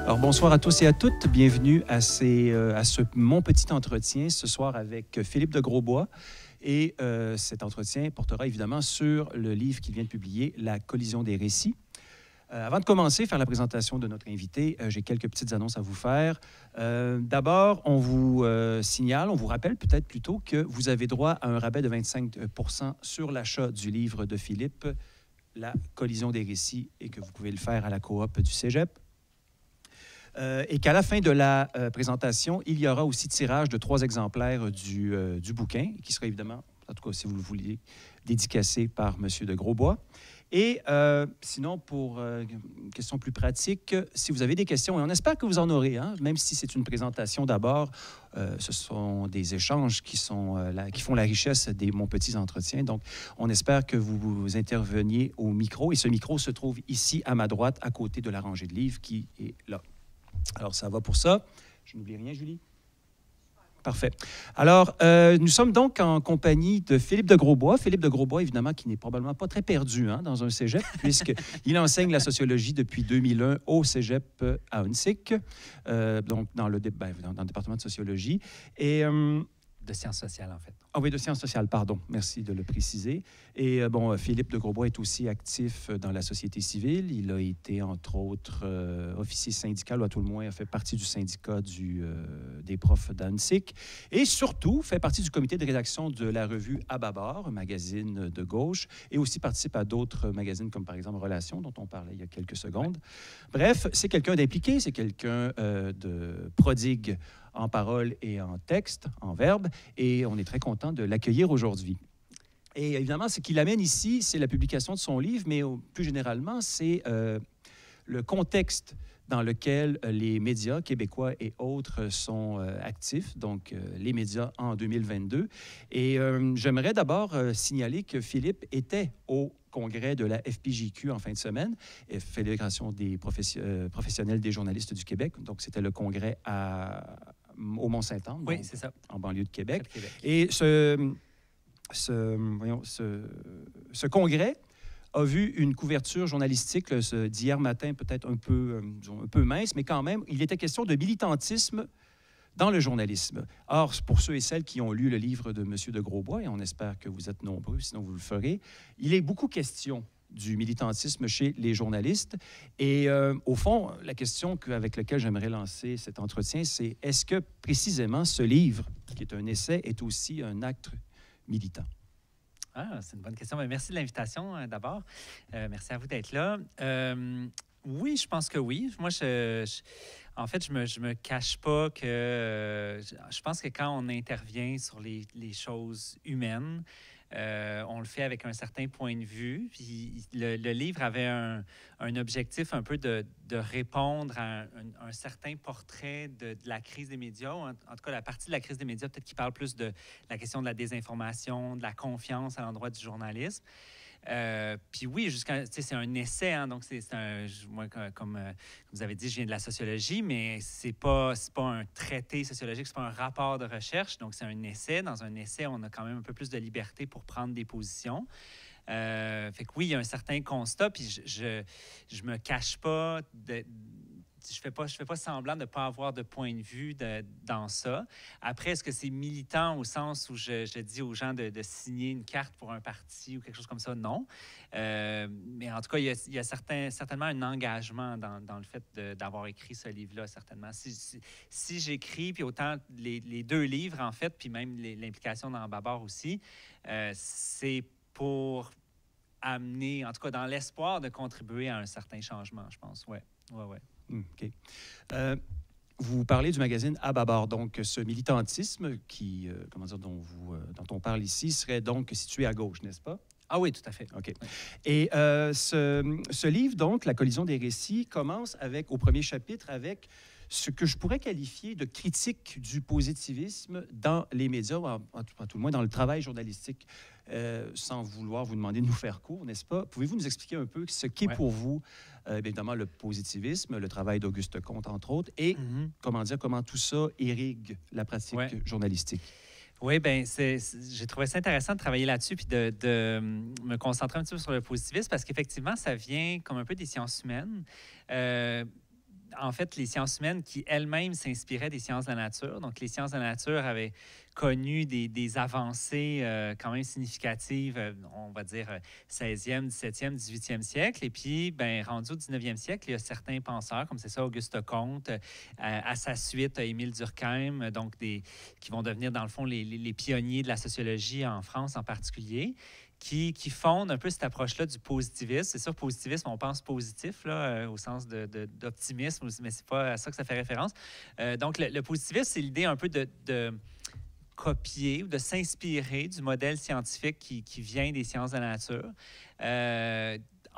Alors, bonsoir à tous et à toutes. Bienvenue à mon petit entretien ce soir avec Philippe de Grosbois. Et cet entretien portera évidemment sur le livre qu'il vient de publier, La collision des récits. Avant de commencer, faire la présentation de notre invité, j'ai quelques petites annonces à vous faire. D'abord, on vous signale, on vous rappelle peut-être plutôt que vous avez droit à un rabais de 25 % sur l'achat du livre de Philippe, La collision des récits, et que vous pouvez le faire à la coop du Cégep. Et qu'à la fin de la présentation, il y aura aussi tirage de 3 exemplaires du bouquin, qui sera évidemment, en tout cas si vous le voulez, dédicacé par M. de Grosbois. Et sinon, pour une question plus pratique, si vous avez des questions, et on espère que vous en aurez, hein, même si c'est une présentation d'abord, ce sont des échanges qui font la richesse des Mon Petits Entretiens. Donc, on espère que vous interveniez au micro. Et ce micro se trouve ici à ma droite, à côté de la rangée de livres qui est là. Alors, ça va pour ça. Je n'oublie rien, Julie? Parfait. Alors, nous sommes donc en compagnie de Philippe de Grosbois. Philippe de Grosbois, évidemment, qui n'est probablement pas très perdu dans un cégep, puisqu'il enseigne la sociologie depuis 2001 au cégep à Huntsic, donc dans le département de sociologie. Et... de sciences sociales, en fait. Ah oui, de sciences sociales, pardon. Merci de le préciser. Et Philippe de Grosbois est aussi actif dans la société civile. Il a été, entre autres, officier syndical, ou à tout le moins, a fait partie du syndicat des profs d'Annecy. Et surtout, fait partie du comité de rédaction de la revue À Babar, un magazine de gauche, et aussi participe à d'autres magazines, comme par exemple Relations, dont on parlait il y a quelques secondes. Bref, c'est quelqu'un d'impliqué, c'est quelqu'un de prodigue en parole et en texte, en verbe, et on est très content de l'accueillir aujourd'hui. Et évidemment, ce qui l'amène ici, c'est la publication de son livre, mais plus généralement, c'est le contexte dans lequel les médias québécois et autres sont actifs, donc les médias en 2022. Et j'aimerais d'abord signaler que Philippe était au congrès de la FPJQ en fin de semaine, Fédération des professionnels des journalistes du Québec. Donc, c'était le congrès au Mont-Saint-Anne, oui, c'est ça, en banlieue de Québec. Et ce congrès a vu une couverture journalistique d'hier matin, peut-être un peu mince, mais quand même, il était question de militantisme dans le journalisme. Or, pour ceux et celles qui ont lu le livre de M. de Grosbois, et on espère que vous êtes nombreux, sinon vous le ferez, il est beaucoup question du militantisme chez les journalistes. Et au fond, la question avec laquelle j'aimerais lancer cet entretien, c'est est-ce que précisément ce livre, qui est un essai, est aussi un acte militant? Ah, c'est une bonne question. Merci de l'invitation, d'abord. Merci à vous d'être là. Oui, je pense que oui. Moi, en fait, je me cache pas que... je pense que quand on intervient sur les choses humaines, on le fait avec un certain point de vue. Puis le livre avait un objectif un peu de répondre à un certain portrait de la crise des médias. En tout cas, la partie de la crise des médias, peut-être qui parle plus de la question de la désinformation, de la confiance à l'endroit du journalisme. Puis oui, c'est un essai, donc moi, comme vous avez dit, je viens de la sociologie, mais c'est pas un traité sociologique, c'est pas un rapport de recherche, donc c'est un essai. Dans un essai, on a quand même un peu plus de liberté pour prendre des positions. Fait que oui, il y a un certain constat, puis je me cache pas je fais pas semblant de ne pas avoir de point de vue dans ça. Après, est-ce que c'est militant au sens où je dis aux gens de signer une carte pour un parti ou quelque chose comme ça? Non. Mais en tout cas, il y a certainement un engagement dans le fait d'avoir écrit ce livre-là, certainement. Si j'écris, puis autant les 2 livres, en fait, puis même l'implication dans Babar aussi, c'est pour amener, en tout cas dans l'espoir de contribuer à un certain changement, je pense. Ouais. OK. Vous parlez du magazine À Babar. Donc, ce militantisme dont on parle ici serait donc situé à gauche, n'est-ce pas? Ah oui, tout à fait. OK. Oui. Et ce livre, donc, La collision des récits, commence au premier chapitre avec ce que je pourrais qualifier de critique du positivisme dans les médias, à tout le moins dans le travail journalistique. Sans vouloir vous demander de nous faire court, n'est-ce pas? Pouvez-vous nous expliquer un peu ce qu'est pour vous, évidemment, le positivisme, le travail d'Auguste Comte, entre autres, et comment tout ça irrigue la pratique journalistique? Oui, bien, j'ai trouvé ça intéressant de travailler là-dessus puis de me concentrer un petit peu sur le positivisme parce qu'effectivement, ça vient comme un peu des sciences humaines. en fait, les sciences humaines qui elles-mêmes s'inspiraient des sciences de la nature. Donc, les sciences de la nature avaient connu des avancées quand même significatives, on va dire 16e, 17e, 18e siècle. Et puis, ben, rendu au 19e siècle, il y a certains penseurs, comme c'est ça, Auguste Comte, à sa suite, Émile Durkheim, donc qui vont devenir, dans le fond, les pionniers de la sociologie en France en particulier, qui fondent un peu cette approche-là du positivisme. C'est sûr, positivisme, on pense positif, là, au sens d'optimisme, mais c'est pas à ça que ça fait référence. Donc, le positivisme, c'est l'idée un peu de copier ou de s'inspirer du modèle scientifique qui vient des sciences de la nature.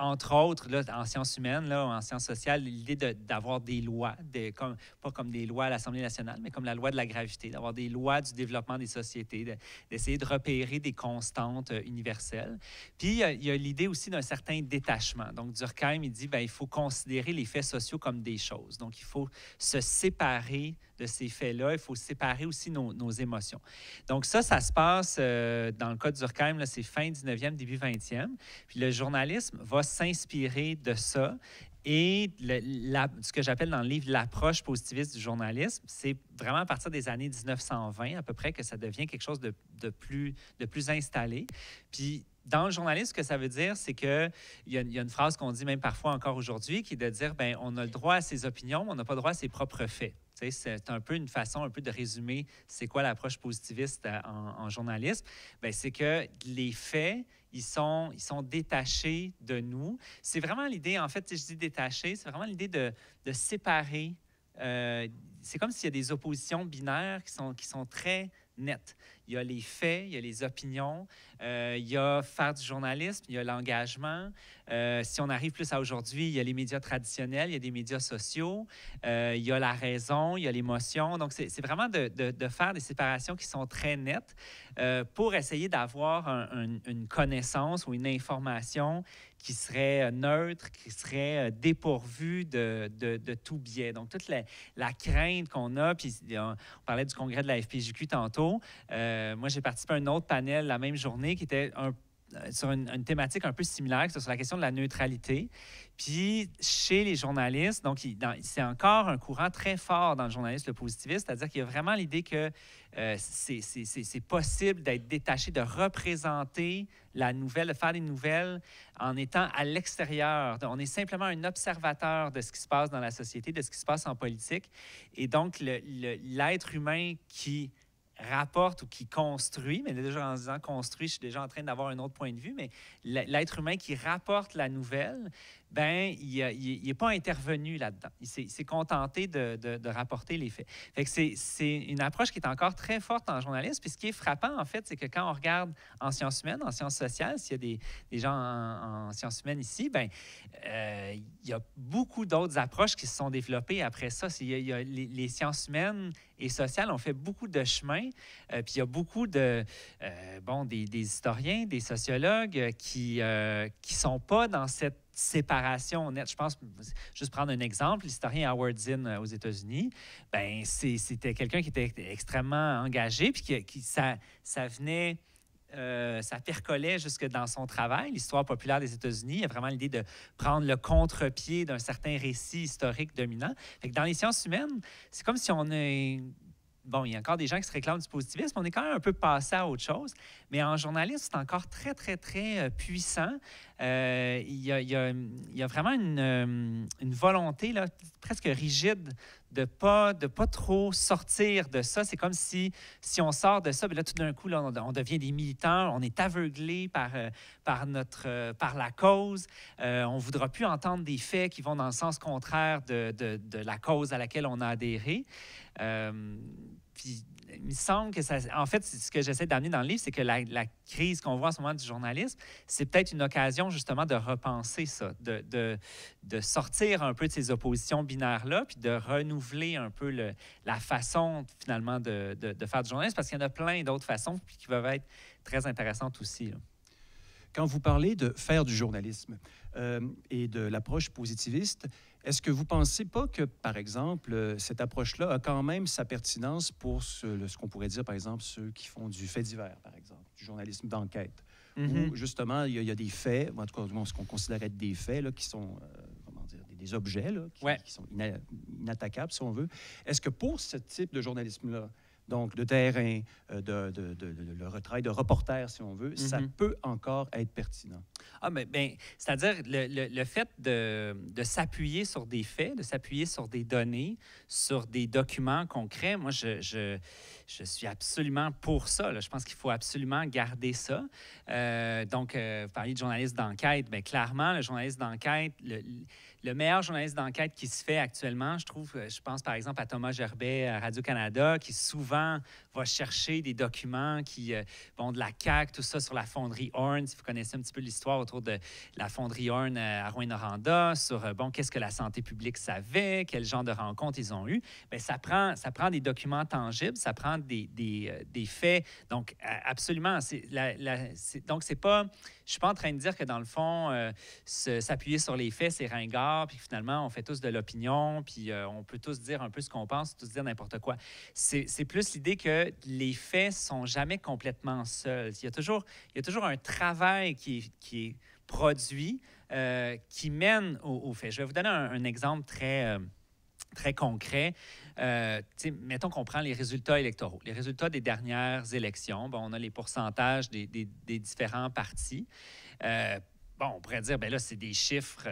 Entre autres, là, en sciences humaines, là, en sciences sociales, l'idée d'avoir des lois, pas comme des lois à l'Assemblée nationale, mais comme la loi de la gravité, d'avoir des lois du développement des sociétés, d'essayer de repérer des constantes universelles. Puis, il y a l'idée aussi d'un certain détachement. Donc, Durkheim, il dit, bien, il faut considérer les faits sociaux comme des choses. Donc, il faut se séparer de ces faits-là. Il faut séparer aussi nos émotions. Donc, ça se passe dans le cas de Durkheim, là, c'est fin 19e, début 20e. Puis, le journalisme va s'inspirer de ça. Et ce que j'appelle dans le livre l'approche positiviste du journalisme, c'est vraiment à partir des années 1920 à peu près que ça devient quelque chose de plus installé. Puis, dans le journalisme, ce que ça veut dire, c'est qu'il y a une phrase qu'on dit même parfois encore aujourd'hui, qui est de dire, bien, on a le droit à ses opinions, mais on n'a pas le droit à ses propres faits. C'est un peu une façon un peu de résumer c'est quoi l'approche positiviste en journalisme. Bien, c'est que les faits, ils sont détachés de nous. C'est vraiment l'idée, en fait, si je dis détaché, c'est vraiment l'idée de séparer. C'est comme s'il y a des oppositions binaires qui sont très nettes. Il y a les faits, il y a les opinions, il y a faire du journalisme, il y a l'engagement. Si on arrive plus à aujourd'hui, il y a les médias traditionnels, il y a des médias sociaux, il y a la raison, il y a l'émotion. Donc, c'est vraiment de faire des séparations qui sont très nettes pour essayer d'avoir une connaissance ou une information qui serait neutre, qui serait dépourvue de tout biais. Donc, toute la crainte qu'on a, puis on parlait du congrès de la FPJQ tantôt. Moi, j'ai participé à un autre panel la même journée qui était sur une thématique un peu similaire, c'est sur la question de la neutralité. Puis, chez les journalistes, donc c'est encore un courant très fort dans le journalisme, le positivisme, c'est-à-dire qu'il y a vraiment l'idée que c'est possible d'être détaché, de représenter la nouvelle, de faire des nouvelles en étant à l'extérieur. On est simplement un observateur de ce qui se passe dans la société, de ce qui se passe en politique. Et donc, l'être humain qui rapporte ou qui construit, mais déjà en disant construit, je suis déjà en train d'avoir un autre point de vue, mais l'être humain qui rapporte la nouvelle, ben il n'est pas intervenu là-dedans. Il s'est contenté de rapporter les faits. Fait que c'est une approche qui est encore très forte en journalisme. Puis ce qui est frappant, en fait, c'est que quand on regarde en sciences humaines, en sciences sociales, s'il y a des gens en sciences humaines ici, ben il y a beaucoup d'autres approches qui se sont développées après ça. Les sciences humaines et sociales ont fait beaucoup de chemin. Puis il y a beaucoup des historiens, des sociologues qui sont pas dans cette séparation nette. Je pense, juste prendre un exemple, l'historien Howard Zinn aux États-Unis, ben c'était quelqu'un qui était extrêmement engagé, puis ça venait... ça percolait jusque dans son travail, l'histoire populaire des États-Unis. Il y a vraiment l'idée de prendre le contre-pied d'un certain récit historique dominant. Fait que dans les sciences humaines, c'est comme si on est... Bon, il y a encore des gens qui se réclament du positivisme, on est quand même un peu passé à autre chose. Mais en journalisme, c'est encore très, très, très puissant. Il y a vraiment une volonté là, presque rigide de pas trop sortir de ça. C'est comme si on sort de ça, bien là, tout d'un coup, là, on devient des militants, on est aveuglé par la cause. On ne voudra plus entendre des faits qui vont dans le sens contraire de la cause à laquelle on a adhéré. Puis, il me semble que ça... En fait, ce que j'essaie d'amener dans le livre, c'est que la crise qu'on voit en ce moment du journalisme, c'est peut-être une occasion, justement, de repenser ça, de sortir un peu de ces oppositions binaires-là, puis de renouveler un peu la façon, finalement, de faire du journalisme, parce qu'il y en a plein d'autres façons qui peuvent être très intéressantes aussi, là. Quand vous parlez de faire du journalisme et de l'approche positiviste, est-ce que vous ne pensez pas que, par exemple, cette approche-là a quand même sa pertinence pour ce qu'on pourrait dire, par exemple, ceux qui font du fait divers, par exemple, du journalisme d'enquête, où, justement, il y a des faits, en tout cas, ce qu'on considère être des faits, là, qui sont, comment dire, des objets là, qui sont inattaquables, si on veut. Est-ce que pour ce type de journalisme-là, donc de terrain, le travail de reporter, si on veut, ça peut encore être pertinent? Ah, ben, c'est-à-dire le fait de s'appuyer sur des faits, de s'appuyer sur des données, sur des documents concrets, moi, je suis absolument pour ça. Là. Je pense qu'il faut absolument garder ça. Donc, vous parliez de journaliste d'enquête. Bien, clairement, le journaliste d'enquête, le meilleur journaliste d'enquête qui se fait actuellement, je pense par exemple à Thomas Gerbet à Radio-Canada, qui souvent va chercher des documents de la CAQ, tout ça sur la fonderie Horn, si vous connaissez un petit peu l'histoire autour de la fonderie Horn à Rouyn-Noranda, sur, qu'est-ce que la santé publique savait, quel genre de rencontres ils ont eu. Bien, ça prend des documents tangibles, ça prend des faits. Donc, absolument, donc, c'est pas... Je suis pas en train de dire que, dans le fond, s'appuyer sur les faits, c'est ringard, puis finalement, on fait tous de l'opinion, puis on peut tous dire un peu ce qu'on pense, tous dire n'importe quoi. C'est plus l'idée que les faits sont jamais complètement seuls. Il y a toujours un travail qui est produit, qui mène aux faits. Je vais vous donner un exemple très concret. Mettons qu'on prend les résultats électoraux. Les résultats des dernières élections, on a les pourcentages des différents partis. On pourrait dire, ben là, c'est des chiffres,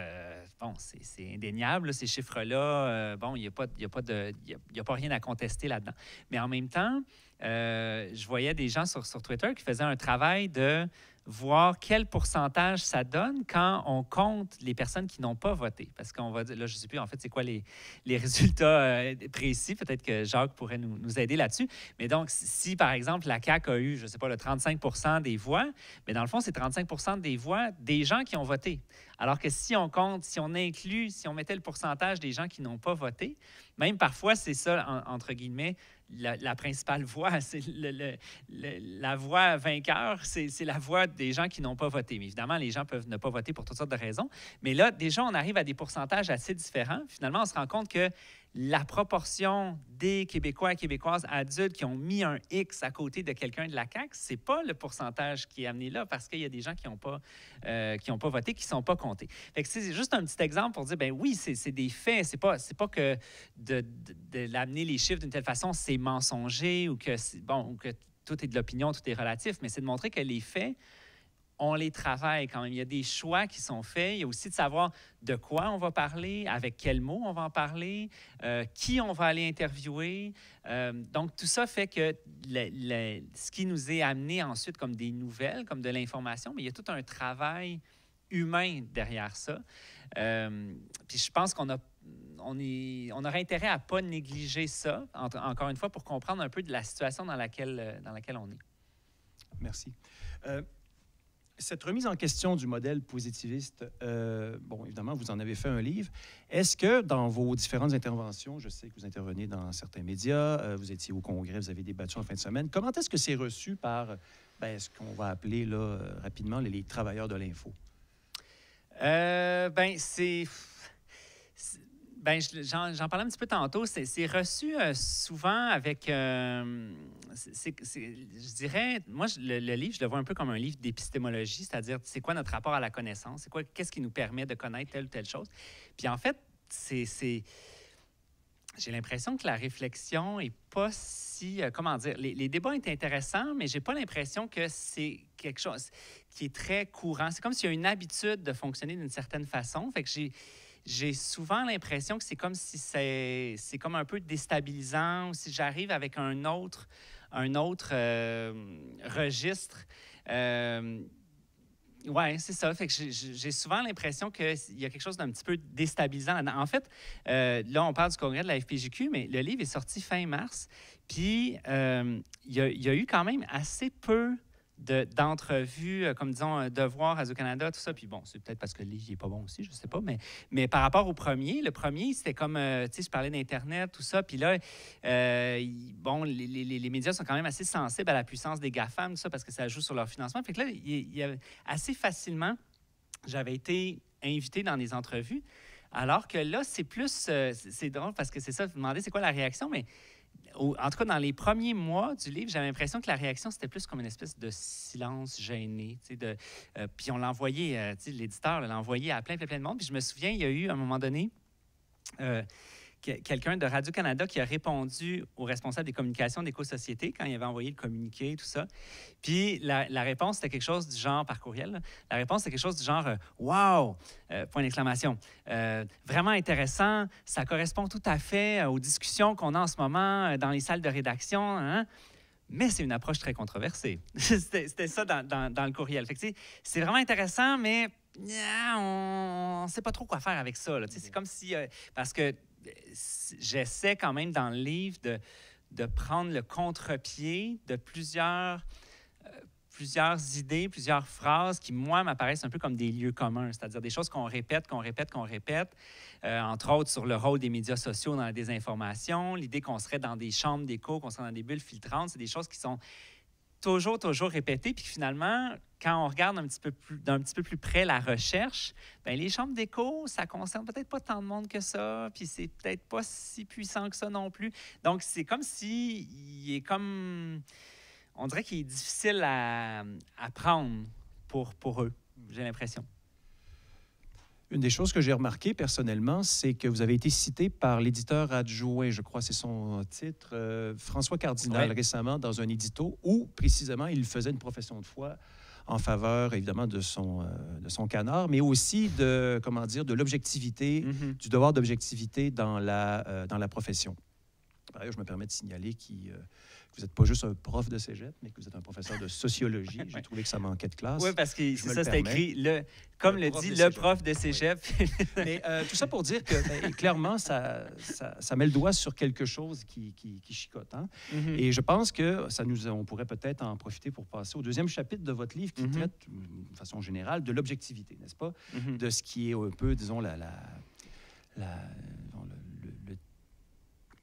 c'est indéniable, là, ces chiffres-là. Il n'y a pas rien à contester là-dedans. Mais en même temps, je voyais des gens sur Twitter qui faisaient un travail de voir quel pourcentage ça donne quand on compte les personnes qui n'ont pas voté. Parce qu'on va dire, là, je ne sais plus en fait c'est quoi les résultats précis. Peut-être que Jacques pourrait nous aider là-dessus. Mais donc, si par exemple la CAQ a eu, je ne sais pas, le 35 des voix, mais dans le fond, c'est 35 des voix des gens qui ont voté. Alors que si on compte, si on mettait le pourcentage des gens qui n'ont pas voté, même parfois, c'est ça, entre guillemets, la principale voix, c'est la voix vainqueur, c'est la voix des gens qui n'ont pas voté. Mais évidemment, les gens peuvent ne pas voter pour toutes sortes de raisons. Mais là, déjà, on arrive à des pourcentages assez différents. Finalement, on se rend compte que la proportion des Québécois et Québécoises adultes qui ont mis un X à côté de quelqu'un de la CAQ, c'est pas le pourcentage qui est amené là parce qu'il y a des gens qui n'ont pas voté, qui ne sont pas comptés. Fait que c'est juste un petit exemple pour dire, ben oui, c'est des faits. C'est pas que de l'amener les chiffres d'une telle façon, c'est mensonger ou que tout est de l'opinion, tout est relatif, mais c'est de montrer que les faits, on les travaille quand même. Il y a des choix qui sont faits. Il y a aussi de savoir de quoi on va parler, avec quels mots on va en parler, qui on va aller interviewer. Donc, tout ça fait que ce qui nous est amené ensuite comme des nouvelles, comme de l'information, mais il y a tout un travail humain derrière ça. Puis je pense qu'on aurait intérêt à ne pas négliger ça, encore une fois, pour comprendre un peu de la situation dans laquelle on est. Merci. Cette remise en question du modèle positiviste, évidemment, vous en avez fait un livre. Est-ce que dans vos différentes interventions, je sais que vous intervenez dans certains médias, vous étiez au Congrès, vous avez débattu en fin de semaine, comment est-ce que c'est reçu par ce qu'on va appeler là, rapidement les travailleurs de l'info? J'en parlais un petit peu tantôt. C'est reçu souvent avec... je dirais, moi, le livre, je le vois un peu comme un livre d'épistémologie, c'est-à-dire, c'est quoi notre rapport à la connaissance? Qu'est-ce qui nous permet de connaître telle ou telle chose? Puis en fait, j'ai l'impression que la réflexion est pas si... comment dire? Les débats étaient intéressants, mais j'ai pas l'impression que c'est quelque chose qui est très courant. C'est comme s'il y a une habitude de fonctionner d'une certaine façon. Fait que j'ai souvent l'impression que c'est comme si c'est comme un peu déstabilisant, ou si j'arrive avec un autre registre. Oui, c'est ça. Fait que j'ai souvent l'impression qu'il y a quelque chose d'un petit peu déstabilisant là-dedans. En fait, là, on parle du congrès de la FPJQ, mais le livre est sorti fin mars. Puis, il y a eu quand même assez peu d'entrevues, comme disons, Devoir, Radio-Canada, tout ça. Puis bon, c'est peut-être parce que le livre n'est pas bon aussi, je ne sais pas. Mais par rapport au premier, le premier, c'était comme, tu sais, je parlais d'Internet, tout ça. Puis là, les médias sont quand même assez sensibles à la puissance des GAFAM, tout ça, parce que ça joue sur leur financement. Fait que là, il y a assez facilement, j'avais été invité dans des entrevues Alors que là, c'est plus... c'est drôle parce que c'est ça, vous demandez c'est quoi la réaction, mais en tout cas, dans les premiers mois du livre, j'avais l'impression que la réaction, c'était plus comme une espèce de silence gêné. Puis on l'a envoyé, l'éditeur l'a envoyé à plein de monde. Puis je me souviens, il y a eu, à un moment donné, quelqu'un de Radio-Canada qui a répondu au responsable des communications d'Éco-Société quand il avait envoyé le communiqué, tout ça. Puis la réponse, c'était quelque chose du genre, par courriel, là, la réponse, c'était quelque chose du genre « Wow! Point d'exclamation. Vraiment intéressant. Ça correspond tout à fait aux discussions qu'on a en ce moment dans les salles de rédaction. Hein? » Mais c'est une approche très controversée. C'était ça dans le courriel. Fait que, c'est vraiment intéressant, mais on ne sait pas trop quoi faire avec ça. C'est comme si... parce que j'essaie quand même dans le livre de prendre le contre-pied de plusieurs idées, plusieurs phrases qui, moi, m'apparaissent un peu comme des lieux communs, c'est-à-dire des choses qu'on répète, entre autres sur le rôle des médias sociaux dans la désinformation, l'idée qu'on serait dans des chambres d'écho, qu'on serait dans des bulles filtrantes, c'est des choses qui sont toujours répétées, puis finalement, quand on regarde d'un petit peu plus près la recherche, bien, les chambres d'écho, ça concerne peut-être pas tant de monde que ça, puis c'est peut-être pas si puissant que ça non plus. Donc, c'est comme si il est comme... On dirait qu'il est difficile à prendre pour eux, j'ai l'impression. Une des choses que j'ai remarquées personnellement, c'est que vous avez été cité par l'éditeur adjoint, je crois c'est son titre, François Cardinal, récemment, dans un édito où, précisément, il faisait une profession de foi en faveur, évidemment, de son canard, mais aussi de l'objectivité, du devoir d'objectivité dans la profession. Par ailleurs, je me permets de signaler que vous n'êtes pas juste un prof de cégep, mais que vous êtes un professeur de sociologie. J'ai trouvé que ça manquait de classe. Oui, parce que c'est ça, c'est écrit, comme le dit le prof de cégep. Oui. Mais tout ça pour dire que, clairement, ça met le doigt sur quelque chose qui chicote. Hein? Et je pense que on pourrait peut-être en profiter pour passer au deuxième chapitre de votre livre qui traite, de façon générale, de l'objectivité, n'est-ce pas? De ce qui est un peu, disons,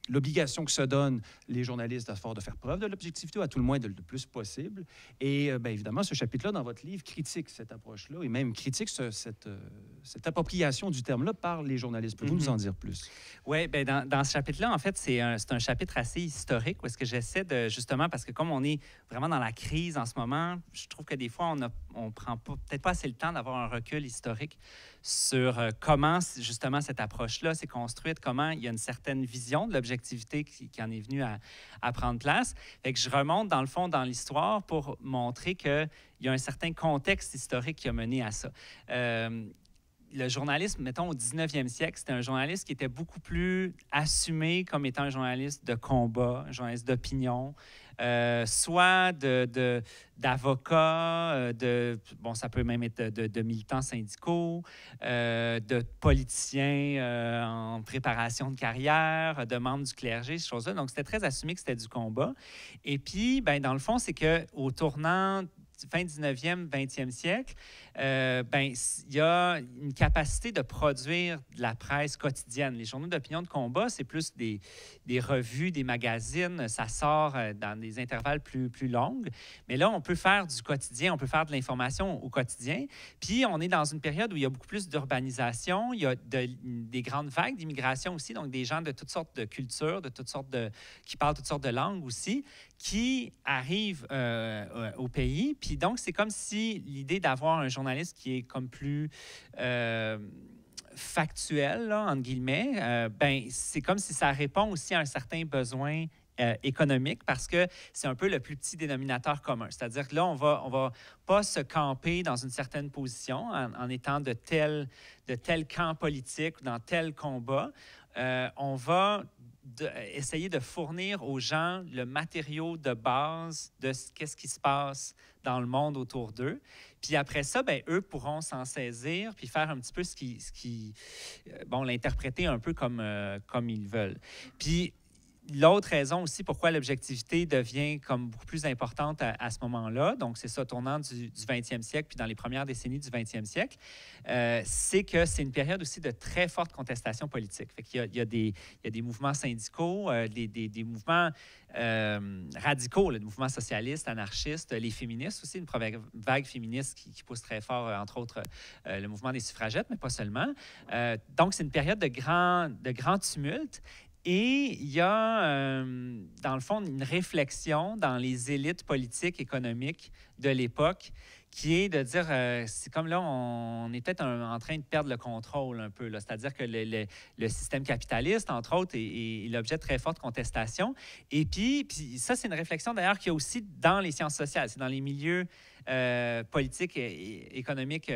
l'obligation que se donnent les journalistes de faire preuve de l'objectivité, ou à tout le moins le plus possible. Et bien évidemment, ce chapitre-là, dans votre livre, critique cette approche-là et même critique cette appropriation du terme-là par les journalistes. Pouvez-vous nous en dire plus? Oui, bien dans ce chapitre-là, en fait, c'est un chapitre assez historique où est-ce que j'essaie de, justement, parce que comme on est vraiment dans la crise en ce moment, je trouve que des fois, on prend peut-être pas assez le temps d'avoir un recul historique sur comment, justement, cette approche-là s'est construite, comment il y a une certaine vision de l'objectivité qui en est venue à prendre place. Fait que je remonte, dans le fond, dans l'histoire pour montrer qu'il y a un certain contexte historique qui a mené à ça. Le journalisme, mettons, au 19e siècle, c'était un journaliste qui était beaucoup plus assumé comme étant un journaliste de combat, un journaliste d'opinion, soit d'avocats, ça peut même être de militants syndicaux, de politiciens en préparation de carrière, de membres du clergé, ces choses-là. Donc, c'était très assumé que c'était du combat. Et puis, ben, dans le fond, c'est qu'au tournant fin 19e, 20e siècle, il y a une capacité de produire de la presse quotidienne. Les journaux d'opinion de combat, c'est plus des revues, des magazines. Ça sort dans des intervalles plus longs. Mais là, on peut faire du quotidien, on peut faire de l'information au quotidien. Puis, on est dans une période où il y a beaucoup plus d'urbanisation. Il y a des grandes vagues d'immigration aussi, donc des gens de toutes sortes de cultures, qui parlent toutes sortes de langues aussi, qui arrivent au pays. Puis donc, c'est comme si l'idée d'avoir un journaliste qui est comme plus factuel, là, entre guillemets, c'est comme si ça répond aussi à un certain besoin économique parce que c'est un peu le plus petit dénominateur commun. C'est-à-dire que là, on va pas se camper dans une certaine position en étant de tel camp politique ou dans tel combat. On va essayer de fournir aux gens le matériau de base de qu'est-ce qui se passe dans le monde autour d'eux. Puis après ça, eux pourront s'en saisir puis faire un petit peu l'interpréter un peu comme ils veulent. Puis l'autre raison aussi pourquoi l'objectivité devient comme beaucoup plus importante à ce moment-là, donc c'est ça, tournant du 20e siècle, puis dans les premières décennies du 20e siècle, c'est que c'est une période aussi de très forte contestation politique. Fait qu'il y a des mouvements syndicaux, des mouvements radicaux, des mouvements socialistes, anarchistes, les féministes aussi, une vague féministe qui pousse très fort, entre autres, le mouvement des suffragettes, mais pas seulement. Donc, c'est une période de grand tumulte. Et il y a, dans le fond, une réflexion dans les élites politiques, économiques de l'époque qui est de dire, c'est comme là, on est peut-être en train de perdre le contrôle un peu. C'est-à-dire que le système capitaliste, entre autres, est l'objet de très forte contestation. Et puis ça, c'est une réflexion d'ailleurs qu'il y a aussi dans les sciences sociales, c'est dans les milieux politiques et économiques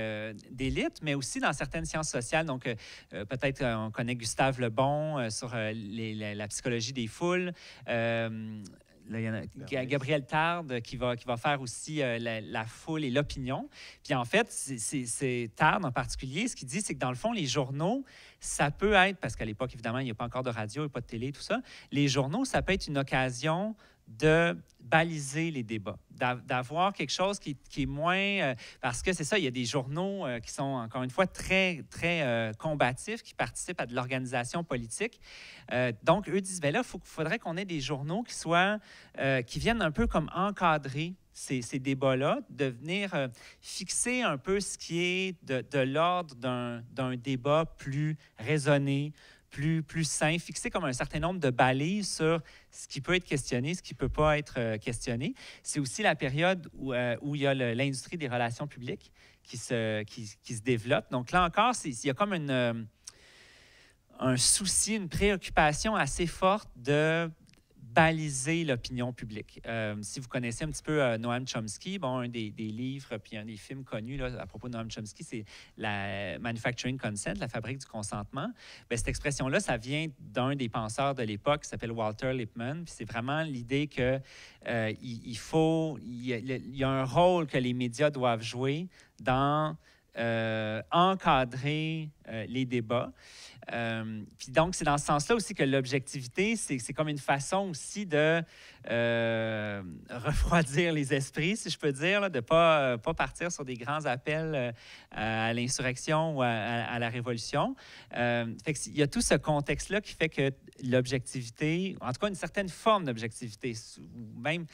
d'élite, mais aussi dans certaines sciences sociales. Donc, peut-être on connaît Gustave Le Bon sur la psychologie des foules. Là, il y en a Gabriel Tarde qui va faire aussi la foule et l'opinion. Puis en fait, c'est Tarde en particulier, ce qu'il dit, c'est que dans le fond, les journaux, ça peut être, parce qu'à l'époque, évidemment, il n'y a pas encore de radio, il n'y a pas de télé, tout ça, les journaux, ça peut être une occasion de baliser les débats, d'avoir quelque chose qui est moins... parce que c'est ça, il y a des journaux qui sont, encore une fois, très, très combatifs, qui participent à de l'organisation politique. Donc, eux disent, bien là, il faudrait qu'on ait des journaux qui viennent un peu comme encadrer ces débats-là, de venir fixer un peu ce qui est de l'ordre d'un débat plus raisonné, plus sain, fixer comme un certain nombre de balises sur ce qui peut être questionné, ce qui ne peut pas être questionné. C'est aussi la période où il y a l'industrie des relations publiques qui se développe. Donc là encore, il y a comme un souci, une préoccupation assez forte de baliser l'opinion publique. Si vous connaissez un petit peu Noam Chomsky, bon, un des livres puis un des films connus là, à propos de Noam Chomsky, c'est la Manufacturing Consent, la fabrique du consentement. Bien, cette expression-là, ça vient d'un des penseurs de l'époque qui s'appelle Walter Lippmann. Puis c'est vraiment l'idée que il y a un rôle que les médias doivent jouer dans encadrer les débats. Puis donc, c'est dans ce sens-là aussi que l'objectivité, c'est comme une façon aussi de refroidir les esprits, si je peux dire, là, de ne pas partir sur des grands appels à l'insurrection ou à la révolution. Fait que il y a tout ce contexte-là qui fait que l'objectivité, en tout cas une certaine forme d'objectivité, ou même,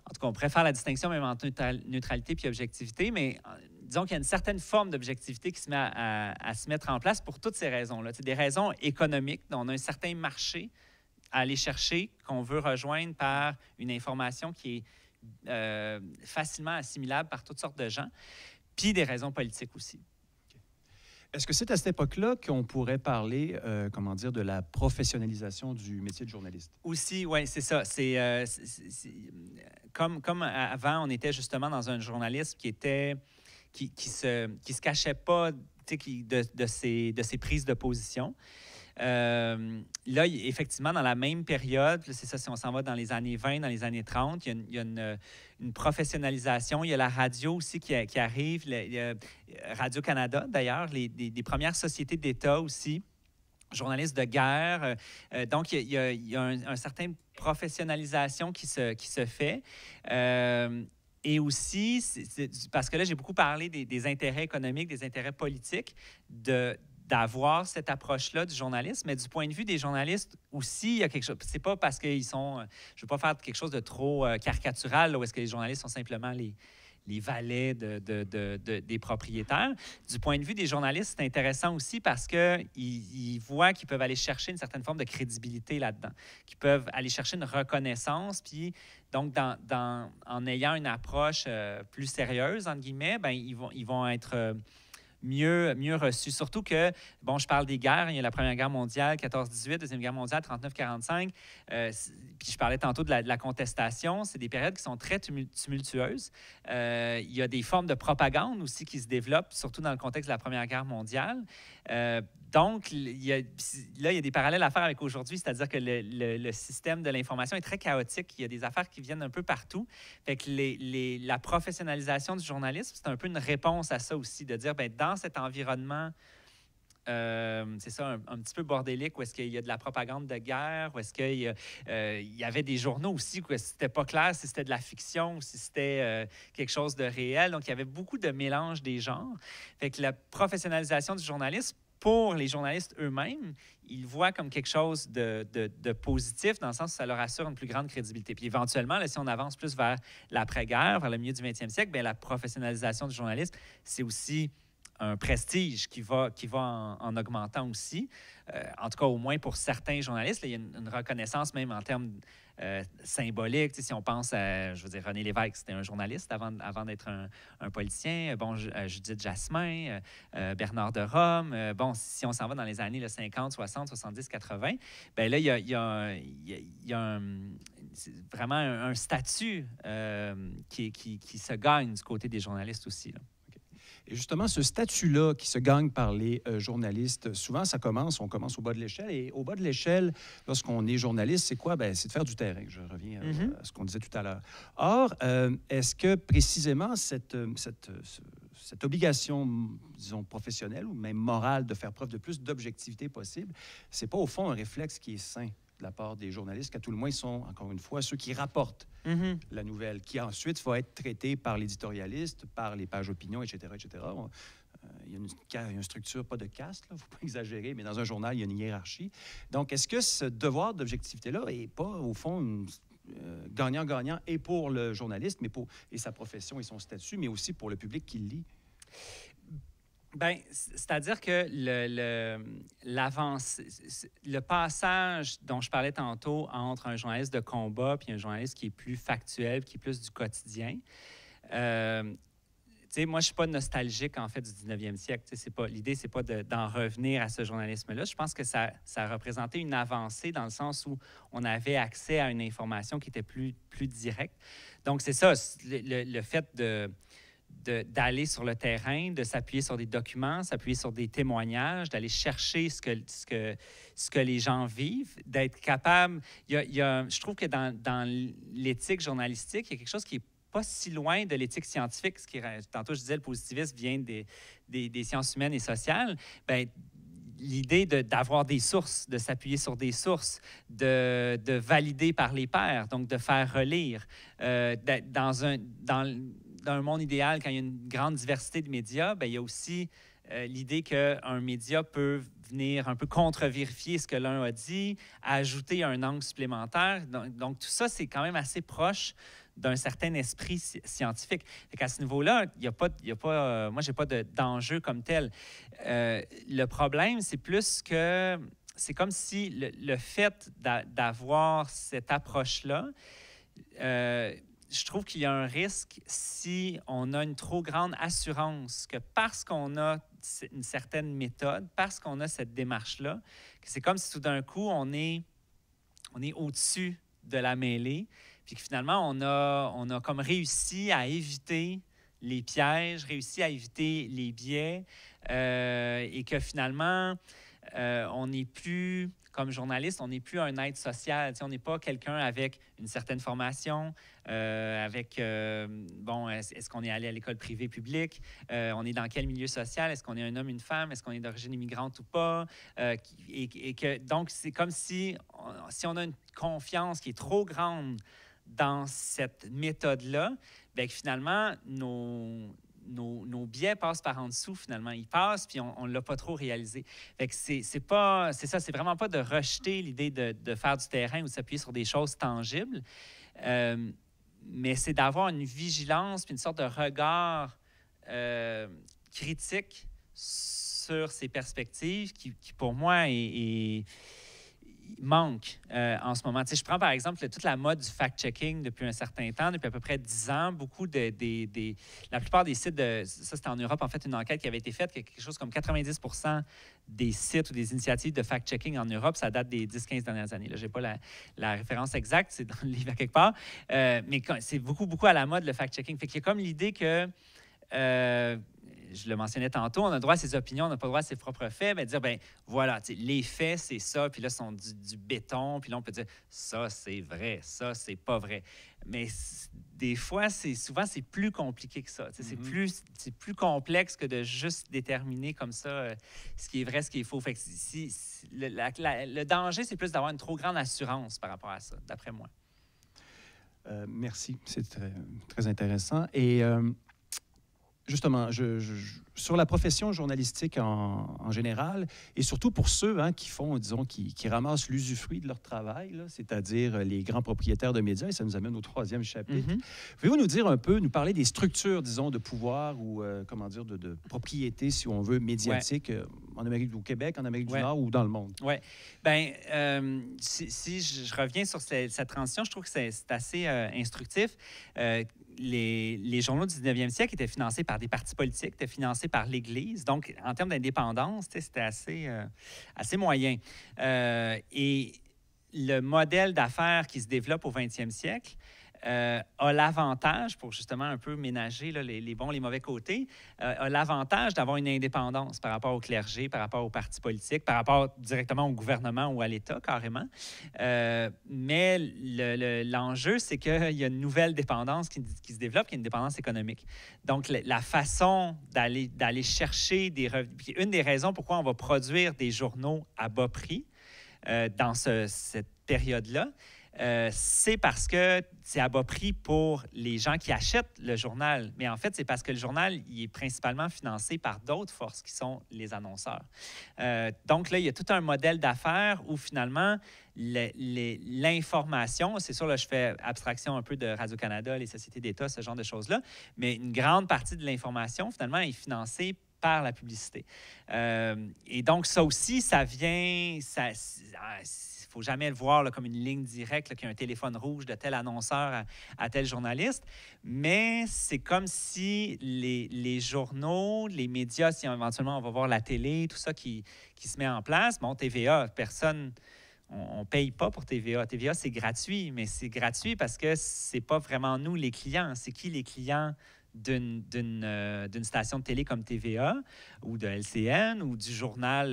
en tout cas, on préfère la distinction même entre neutralité puis objectivité, mais disons qu'il y a une certaine forme d'objectivité qui se met à se mettre en place pour toutes ces raisons-là. C'est des raisons économiques, dont on a un certain marché à aller chercher, qu'on veut rejoindre par une information qui est facilement assimilable par toutes sortes de gens, puis des raisons politiques aussi. Est-ce que c'est à cette époque-là qu'on pourrait parler, de la professionnalisation du métier de journaliste? Aussi, oui, c'est ça. Comme avant, on était justement dans un journalisme qui se cachait pas de ses prises de position. Là, effectivement, dans la même période, c'est ça, si on s'en va dans les années 20, dans les années 30, il y a une professionnalisation. Il y a la radio aussi qui arrive, il y a Radio-Canada, d'ailleurs, des premières sociétés d'État aussi, journalistes de guerre. Donc, il y a un certain professionnalisation qui se fait. Et aussi, parce que là, j'ai beaucoup parlé des intérêts économiques, des intérêts politiques, d'avoir cette approche-là du journalisme, mais du point de vue des journalistes aussi, il y a quelque chose. C'est pas parce qu'ils sont... Je veux pas faire quelque chose de trop caricatural, là, où est-ce que les journalistes sont simplement les valets des propriétaires. Du point de vue des journalistes, c'est intéressant aussi parce qu'ils voient qu'ils peuvent aller chercher une certaine forme de crédibilité là-dedans, qu'ils peuvent aller chercher une reconnaissance, puis donc en ayant une approche plus sérieuse, entre guillemets, bien, ils vont être... mieux reçu. Surtout que, bon, je parle des guerres, il y a la Première Guerre mondiale, 14-18, Deuxième Guerre mondiale, 39-45, puis je parlais tantôt de la contestation. C'est des périodes qui sont très tumultueuses. Il y a des formes de propagande aussi qui se développent, surtout dans le contexte de la Première Guerre mondiale. Donc, il y a des parallèles à faire avec aujourd'hui, c'est-à-dire que le système de l'information est très chaotique. Il y a des affaires qui viennent un peu partout. Fait que la professionnalisation du journalisme, c'est un peu une réponse à ça aussi, de dire, bien, dans cet environnement c'est ça, un petit peu bordélique, où est-ce qu'il y a de la propagande de guerre, où est-ce qu'il y avait des journaux aussi, où c'était pas clair si c'était de la fiction ou si c'était quelque chose de réel. Donc, il y avait beaucoup de mélange des genres. Fait que la professionnalisation du journalisme, pour les journalistes eux-mêmes, ils le voient comme quelque chose de positif, dans le sens où ça leur assure une plus grande crédibilité. Puis éventuellement, là, si on avance plus vers l'après-guerre, vers le milieu du 20e siècle, bien, la professionnalisation du journalisme, c'est aussi un prestige qui va en augmentant aussi. En tout cas, au moins pour certains journalistes, là, il y a une reconnaissance même en termes symboliques. Tu sais, si on pense à, je veux dire, René Lévesque, c'était un journaliste avant d'être un politicien. Bon, Judith Jasmin, Bernard de Rome. Bon, si on s'en va dans les années là, 50, 60, 70, 80, bien là, il y a vraiment un statut qui se gagne du côté des journalistes aussi, là. Et justement, ce statut-là qui se gagne par les journalistes, souvent, on commence au bas de l'échelle. Et au bas de l'échelle, lorsqu'on est journaliste, c'est quoi? Bien, c'est de faire du terrain. Je reviens à ce qu'on disait tout à l'heure. Or, est-ce que précisément cette obligation, disons, professionnelle ou même morale de faire preuve de plus d'objectivité possible, c'est pas au fond un réflexe qui est sain de la part des journalistes, qu'à tout le moins, ils sont, encore une fois, ceux qui rapportent la nouvelle, qui ensuite va être traitée par l'éditorialiste, par les pages opinion, etc., etc. Il y a une structure, pas de caste, il ne faut pas exagérer, mais dans un journal, il y a une hiérarchie. Donc, est-ce que ce devoir d'objectivité-là n'est pas, au fond, gagnant-gagnant et pour le journaliste, et sa profession et son statut, mais aussi pour le public qui le lit? Bien, c'est-à-dire que le passage dont je parlais tantôt entre un journaliste de combat puis un journaliste qui est plus factuel, qui est plus du quotidien, tu sais, moi, je ne suis pas nostalgique, en fait, du 19e siècle. L'idée, ce n'est pas d'en revenir à ce journalisme-là. Je pense que ça représentait une avancée dans le sens où on avait accès à une information qui était plus directe. Donc, c'est ça, le fait d'aller sur le terrain, de s'appuyer sur des documents, s'appuyer sur des témoignages, d'aller chercher ce que les gens vivent, d'être capable... je trouve que dans l'éthique journalistique, il y a quelque chose qui est pas si loin de l'éthique scientifique. Tantôt, je disais, le positivisme vient des sciences humaines et sociales. Bien, l'idée d'avoir des sources, de s'appuyer sur des sources, de valider par les pairs, donc de faire relire. Dans un monde idéal, quand il y a une grande diversité de médias, bien, il y a aussi l'idée qu'un média peut venir un peu contre-vérifier ce que l'un a dit, ajouter un angle supplémentaire. Donc tout ça, c'est quand même assez proche d'un certain esprit scientifique. À ce niveau-là, il y a pas, moi, je n'ai pas d'enjeu comme tel. Le problème, c'est plus que c'est comme si le fait d'avoir cette approche-là, je trouve qu'il y a un risque si on a une trop grande assurance que parce qu'on a une certaine méthode, parce qu'on a cette démarche-là, que c'est comme si tout d'un coup, on est au-dessus de la mêlée, puis que finalement, on a comme réussi à éviter les pièges, réussi à éviter les biais, et que finalement, on n'est plus... Comme journaliste, on n'est plus un être social. On n'est pas quelqu'un avec une certaine formation, est-ce qu'on est allé à l'école privée publique? On est dans quel milieu social? Est-ce qu'on est un homme, une femme? Est-ce qu'on est d'origine immigrante ou pas? Donc, c'est comme si on a une confiance qui est trop grande dans cette méthode-là, bien que finalement, nos biais passent par en dessous, finalement. Ils passent, puis on ne l'a pas trop réalisé. Fait que c'est vraiment pas de rejeter l'idée de faire du terrain ou de s'appuyer sur des choses tangibles, mais c'est d'avoir une vigilance puis une sorte de regard critique sur ces perspectives qui pour moi, manque en ce moment. Tu sais, je prends par exemple toute la mode du fact-checking depuis un certain temps, depuis à peu près 10 ans. La plupart des sites, ça c'était en Europe, en fait, une enquête qui avait été faite, quelque chose comme 90% des sites ou des initiatives de fact-checking en Europe, ça date des 10-15 dernières années. Je n'ai pas la référence exacte, c'est dans le livre à quelque part, mais c'est beaucoup, beaucoup à la mode, le fact-checking. Fait qu'il y a comme l'idée que... je le mentionnais tantôt, on a le droit à ses opinions, on n'a pas le droit à ses propres faits, bien dire, ben voilà, les faits, c'est ça, puis là, ce sont du béton, puis là, on peut dire, ça, c'est vrai, ça, c'est pas vrai. Mais des fois, souvent, c'est plus compliqué que ça. C'est plus complexe que de juste déterminer comme ça ce qui est vrai, ce qui est faux. Fait que le danger, c'est plus d'avoir une trop grande assurance par rapport à ça, d'après moi. Merci, c'est très, très intéressant. Et justement, sur la profession journalistique en général, et surtout pour ceux qui font, disons, qui ramassent l'usufruit de leur travail, c'est-à-dire les grands propriétaires de médias, et ça nous amène au troisième chapitre. Pouvez-vous nous dire un peu, nous parler des structures, disons, de pouvoir ou, comment dire, de propriété, si on veut, médiatique, en Amérique du Québec, en Amérique du Nord ou dans le monde? Oui. Bien, si je reviens sur cette transition, je trouve que c'est assez instructif. Les journaux du 19e siècle étaient financés par des partis politiques, étaient financés par l'Église. Donc, en termes d'indépendance, c'était assez moyen. Et le modèle d'affaires qui se développe au 20e siècle a l'avantage, pour justement un peu ménager là, les bons et les mauvais côtés, a l'avantage d'avoir une indépendance par rapport au clergé, par rapport aux partis politiques, par rapport directement au gouvernement ou à l'État, carrément. Mais l'enjeu, c'est qu'il y a une nouvelle dépendance qui se développe, qui est une dépendance économique. Donc, la façon d'aller chercher des revenus... Puis une des raisons pourquoi on va produire des journaux à bas prix dans cette période-là, c'est parce que c'est à bas prix pour les gens qui achètent le journal. Mais en fait, c'est parce que le journal, il est principalement financé par d'autres forces qui sont les annonceurs. Donc là, il y a tout un modèle d'affaires où finalement, l'information, c'est sûr, là, je fais abstraction un peu de Radio-Canada, les sociétés d'État, ce genre de choses-là, mais une grande partie de l'information, finalement, est financée par la publicité. Et donc, ça aussi, ça vient... Il ne faut jamais le voir là, comme une ligne directe, qu'il y a un téléphone rouge de tel annonceur à tel journaliste, mais c'est comme si les journaux, les médias, si éventuellement on va voir la télé, tout ça qui se met en place, bon, TVA, personne... On ne paye pas pour TVA. TVA, c'est gratuit, mais c'est gratuit parce que ce n'est pas vraiment nous, les clients. C'est qui les clients d'une station de télé comme TVA ou de LCN ou du journal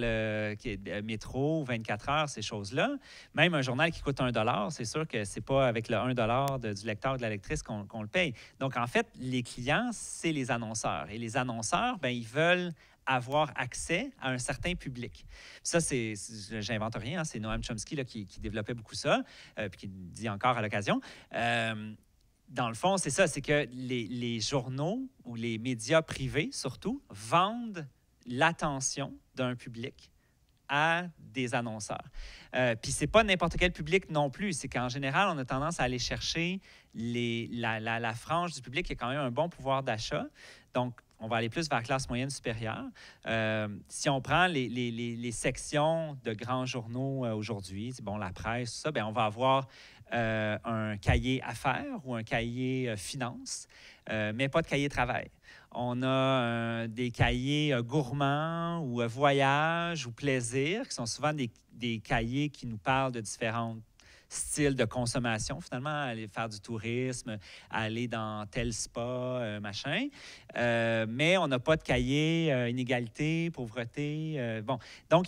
qui est Métro, 24 heures, ces choses-là. Même un journal qui coûte 1 $, c'est sûr que ce n'est pas avec le 1 $ du lecteur ou de la lectrice qu'on le paye. Donc, en fait, les clients, c'est les annonceurs. Et les annonceurs, bien, ils veulent avoir accès à un certain public. Ça, j'invente rien, c'est Noam Chomsky là, qui développait beaucoup ça, puis qui dit encore à l'occasion. Dans le fond, c'est ça, c'est que les journaux ou les médias privés, surtout, vendent l'attention d'un public à des annonceurs. Puis c'est pas n'importe quel public non plus. C'est qu'en général, on a tendance à aller chercher la frange du public qui a quand même un bon pouvoir d'achat. Donc, on va aller plus vers la classe moyenne supérieure. Si on prend les sections de grands journaux aujourd'hui, bon, la presse, tout ça, bien, on va avoir un cahier affaires ou un cahier finance, mais pas de cahier travail. On a des cahiers gourmands ou voyage ou plaisir, qui sont souvent des cahiers qui nous parlent de différentes style de consommation, finalement, aller faire du tourisme, aller dans tel spa, machin. Mais on n'a pas de cahier inégalité, pauvreté. Bon, donc,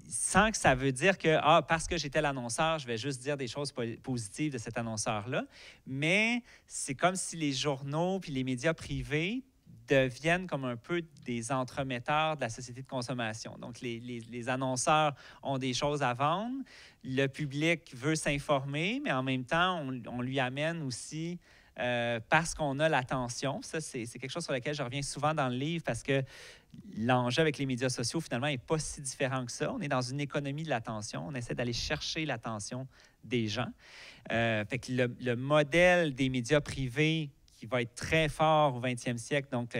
sans que ça veut dire que, parce que j'étais l'annonceur, je vais juste dire des choses positives de cet annonceur-là. Mais c'est comme si les journaux puis les médias privés deviennent comme un peu des entremetteurs de la société de consommation. Donc, les annonceurs ont des choses à vendre, le public veut s'informer, mais en même temps, on lui amène aussi, parce qu'on a l'attention, ça, c'est quelque chose sur lequel je reviens souvent dans le livre, parce que l'enjeu avec les médias sociaux, finalement, n'est pas si différent que ça. On est dans une économie de l'attention, on essaie d'aller chercher l'attention des gens. Fait que le modèle des médias privés qui va être très fort au 20e siècle, donc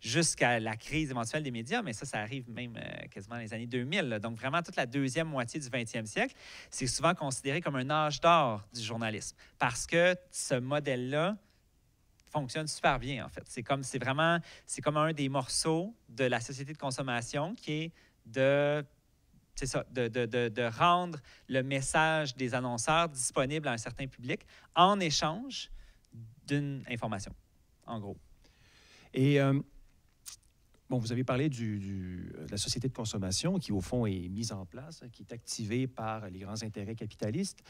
jusqu'à la crise éventuelle des médias, mais ça arrive même quasiment dans les années 2000. Là. Donc, vraiment, toute la deuxième moitié du 20e siècle, c'est souvent considéré comme un âge d'or du journalisme, parce que ce modèle-là fonctionne super bien, en fait. C'est comme un des morceaux de la société de consommation qui est de rendre le message des annonceurs disponible à un certain public en échange d'une information, en gros. Et, bon, vous avez parlé de la société de consommation qui, au fond, est mise en place, qui est activée par les grands intérêts capitalistes.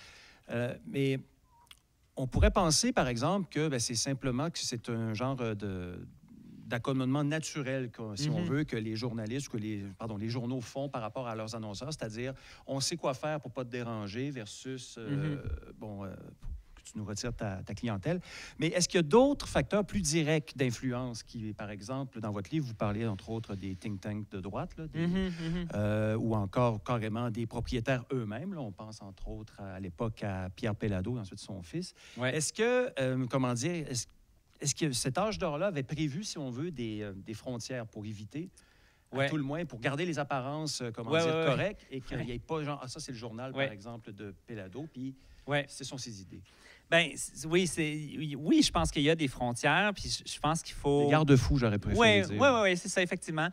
Mais On pourrait penser, par exemple, que c'est simplement que c'est un genre d'accommodement naturel, si on veut, que les journalistes, que les journaux font par rapport à leurs annonceurs, c'est-à-dire on sait quoi faire pour pas te déranger versus, pour que tu nous retires ta clientèle. Mais est-ce qu'il y a d'autres facteurs plus directs d'influence qui, par exemple, dans votre livre, vous parlez entre autres des think tanks de droite, là, ou encore carrément des propriétaires eux-mêmes. Là, on pense entre autres à l'époque à Pierre Pellado et ensuite son fils. Ouais. Est-ce que, comment dire, est-ce que cet âge d'or-là avait prévu, si on veut, des frontières pour éviter, à tout le moins, pour garder les apparences, correctes, et qu'il n'y ait pas genre, ça c'est le journal, par exemple, de Pellado, puis ce sont ses idées. Ben oui, je pense qu'il y a des frontières, puis je pense qu'il faut... Des garde-fous, j'aurais préféré dire. Oui, c'est ça, effectivement.